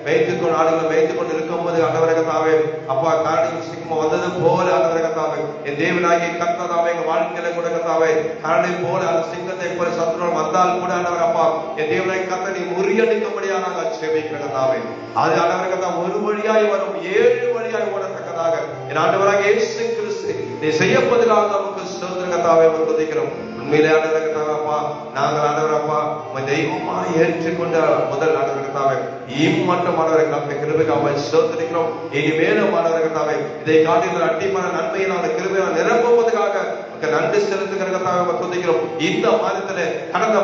Speaker 2: மேய்த்துக்கொண்டு ஆடுகளை மேய்த்துக்கொண்டு இருக்கும் போது ஆண்டவரை கர்த்தாவே அப்பா கரடி சிங்கம் வந்தது போல ஆண்டவரை கர்த்தாவே என் தேவனாகிய கர்த்தராவே எங்க வாழ்க்கையில கூட கர்த்தாவே கரடி போல அந்த சிங்கத்தை போல சத்துருவம் வந்தால் கூட ஆண்டவர் அப்பா என் தேவனாகிய கர்த்தர் நீ முறியடிக்கும்படியாக நாங்கள் ஜெபிக்கிற கர்த்தாவே. அது ஆண்டவரை கர்த்தாவே ஒரு வழியாய் வரும் 7 வழியாய் ஓடத்தக்கதாக என் ஆண்டவராகிய இயேசு கிறிஸ்து நீ செய்யப்பதற்காக நமக்கு ஸ்தோத்திரம் கர்த்தாவே துதிக்கிறோம். உண்மையிலே ஆண்டவரை கர்த்தாவே அப்பா நாங்கள் ஆண்டவர் அப்பா தெய்வமா ஏற்றுக்கொண்ட முதல் ஆண்டவரை கர்த்தாவே மட்டும் ஆண்டவரை கர்த்தாவே கிருபைக்காக ஸ்தோத்திரிக்கிறோம். இனிமேலும் ஆண்டவரை கர்த்தாவே இதை காட்டில் அட்டிமான நன்மையை நாங்கள் கிருபையால் நிரப்புவதற்காக நன்றி செலுத்துகிற கர்த்தாவே துதிக்கிறோம். இந்த மாதத்துல கடந்த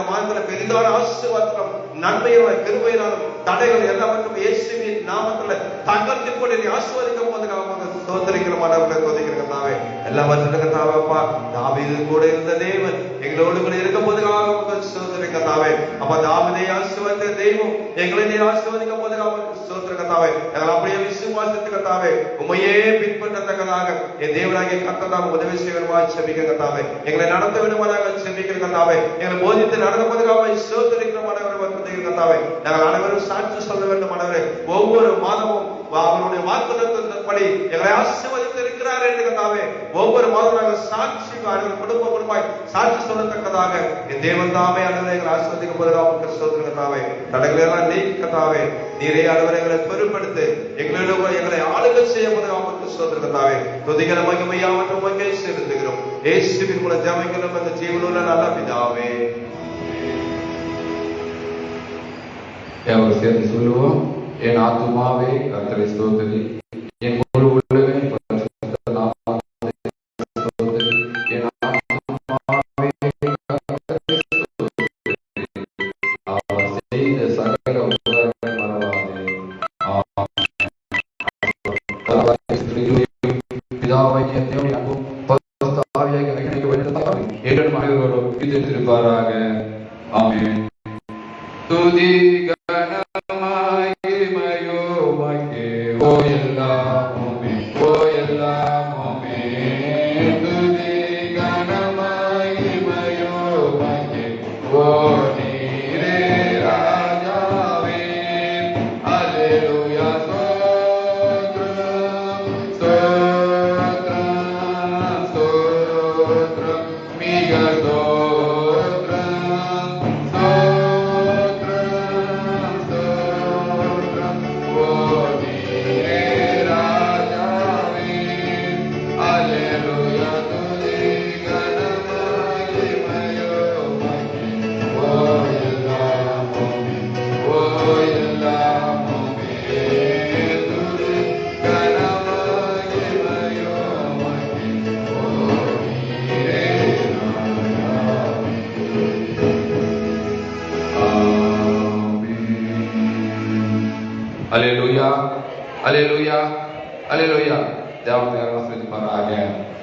Speaker 2: மாதத்துல பெரிதான ஆசீர்வாதம் நன்மையினாலும் கிருபையினாலும் தடைகள் எல்லாவற்றும் இயேசுவின் நாமத்துல தகர்த்து கொண்டு நீ ஆசீர்வதிக்க போவதற்காக ஸ்தோத்திரிக்கிறோம் ஆண்டவரை துதிக்கிற கர்த்தாவே. எல்லாவற்றிலும் கர்த்தாவே அப்பா தாவீது கூட இருந்த தேவன் எங்களோடு கூட இருக்க போவதற்காக ஸ்தோத்திரிக்கிற கர்த்தாவே. அப்பா தாவீதை ஆசீர்வதித்த தெய்வம் எங்களை நீ ஆசீர்வதிக்க போவதற்காக ஸ்தோத்திரிக்கிற கர்த்தாவே. எங்களை அப்படியே விசுவாசித்து கர்த்தாவே உம்மையே பின்பற்றத்தக்கதாக என் தேவனாகிய கர்த்தர் தாம் உதவி செய்ய வேண்டுமாய் ஜெபிக்கிற கர்த்தாவே. எங்களை நடத்த வேண்டுமானாக ஜெபிக்கிற கர்த்தாவே. எங்களை போதித்து நடப்பதற்காக ஸ்தோத்திரிக்கிற ஆண்டவரை துதிக்கிற கர்த்தாவே. நாங்கள் அனைவரும் சாட்சி சொல்ல வேண்டும் ஆண்டவரே. ஒவ்வொரு மாதமும் அவருடைய வாக்குத்தத்தத்தின்படி எங்களை ஆசீர்வதித்து இருக்கிறார் என்று கர்த்தாவே ஒவ்வொரு மாதம் நாங்கள் சாட்சி குடும்பமாய் சாட்சி சொல்லத்தக்கதாக என் தேவன் தாமே ஆண்டவரை எங்களை ஆசீர்வதிக்க போவதற்காக ஸ்தோத்திரம் கர்த்தாவே. தடைகளை எல்லாம் நீக்கி கர்த்தாவே நீரே ஆண்டவரை எங்களை பெருப்படுத்து எங்களை ஆளுகை செய்ய போவதற்காக ஸ்தோத்திரம் கர்த்தாவே. துதிக்கிற மகிமையாவற்றை உமக்கே செலுத்துகிறோம். இயேசுவின் மூலம் ஜெபிக்கிறோம் அந்த ஜீவனுள்ள நல்ல பிதாவே.
Speaker 1: சேர்ந்து சொல்லுவோம். என் ஆத்துமாவே கர்த்தரை ஸ்தோத்திரி, என் முழு உள்ளமே பரிசுத்த நாமத்தை ஸ்தோத்திரி. என் ஆத்துமாவே கர்த்தரை ஸ்தோத்திரி, அவர் செய்த சகல உபகாரங்களை மறவாதே. பிதாவாகிய தேவனுடைய அன்பும் பரிசுத்த ஆவியாகிய இணைக்க வேண்டியதாக ஏழு மனிதர்களோடு இருந்திருப்பாராக. ஆமென். துதி Haleluya, haleluya, haleluya. Jawab dengan maksud para agen.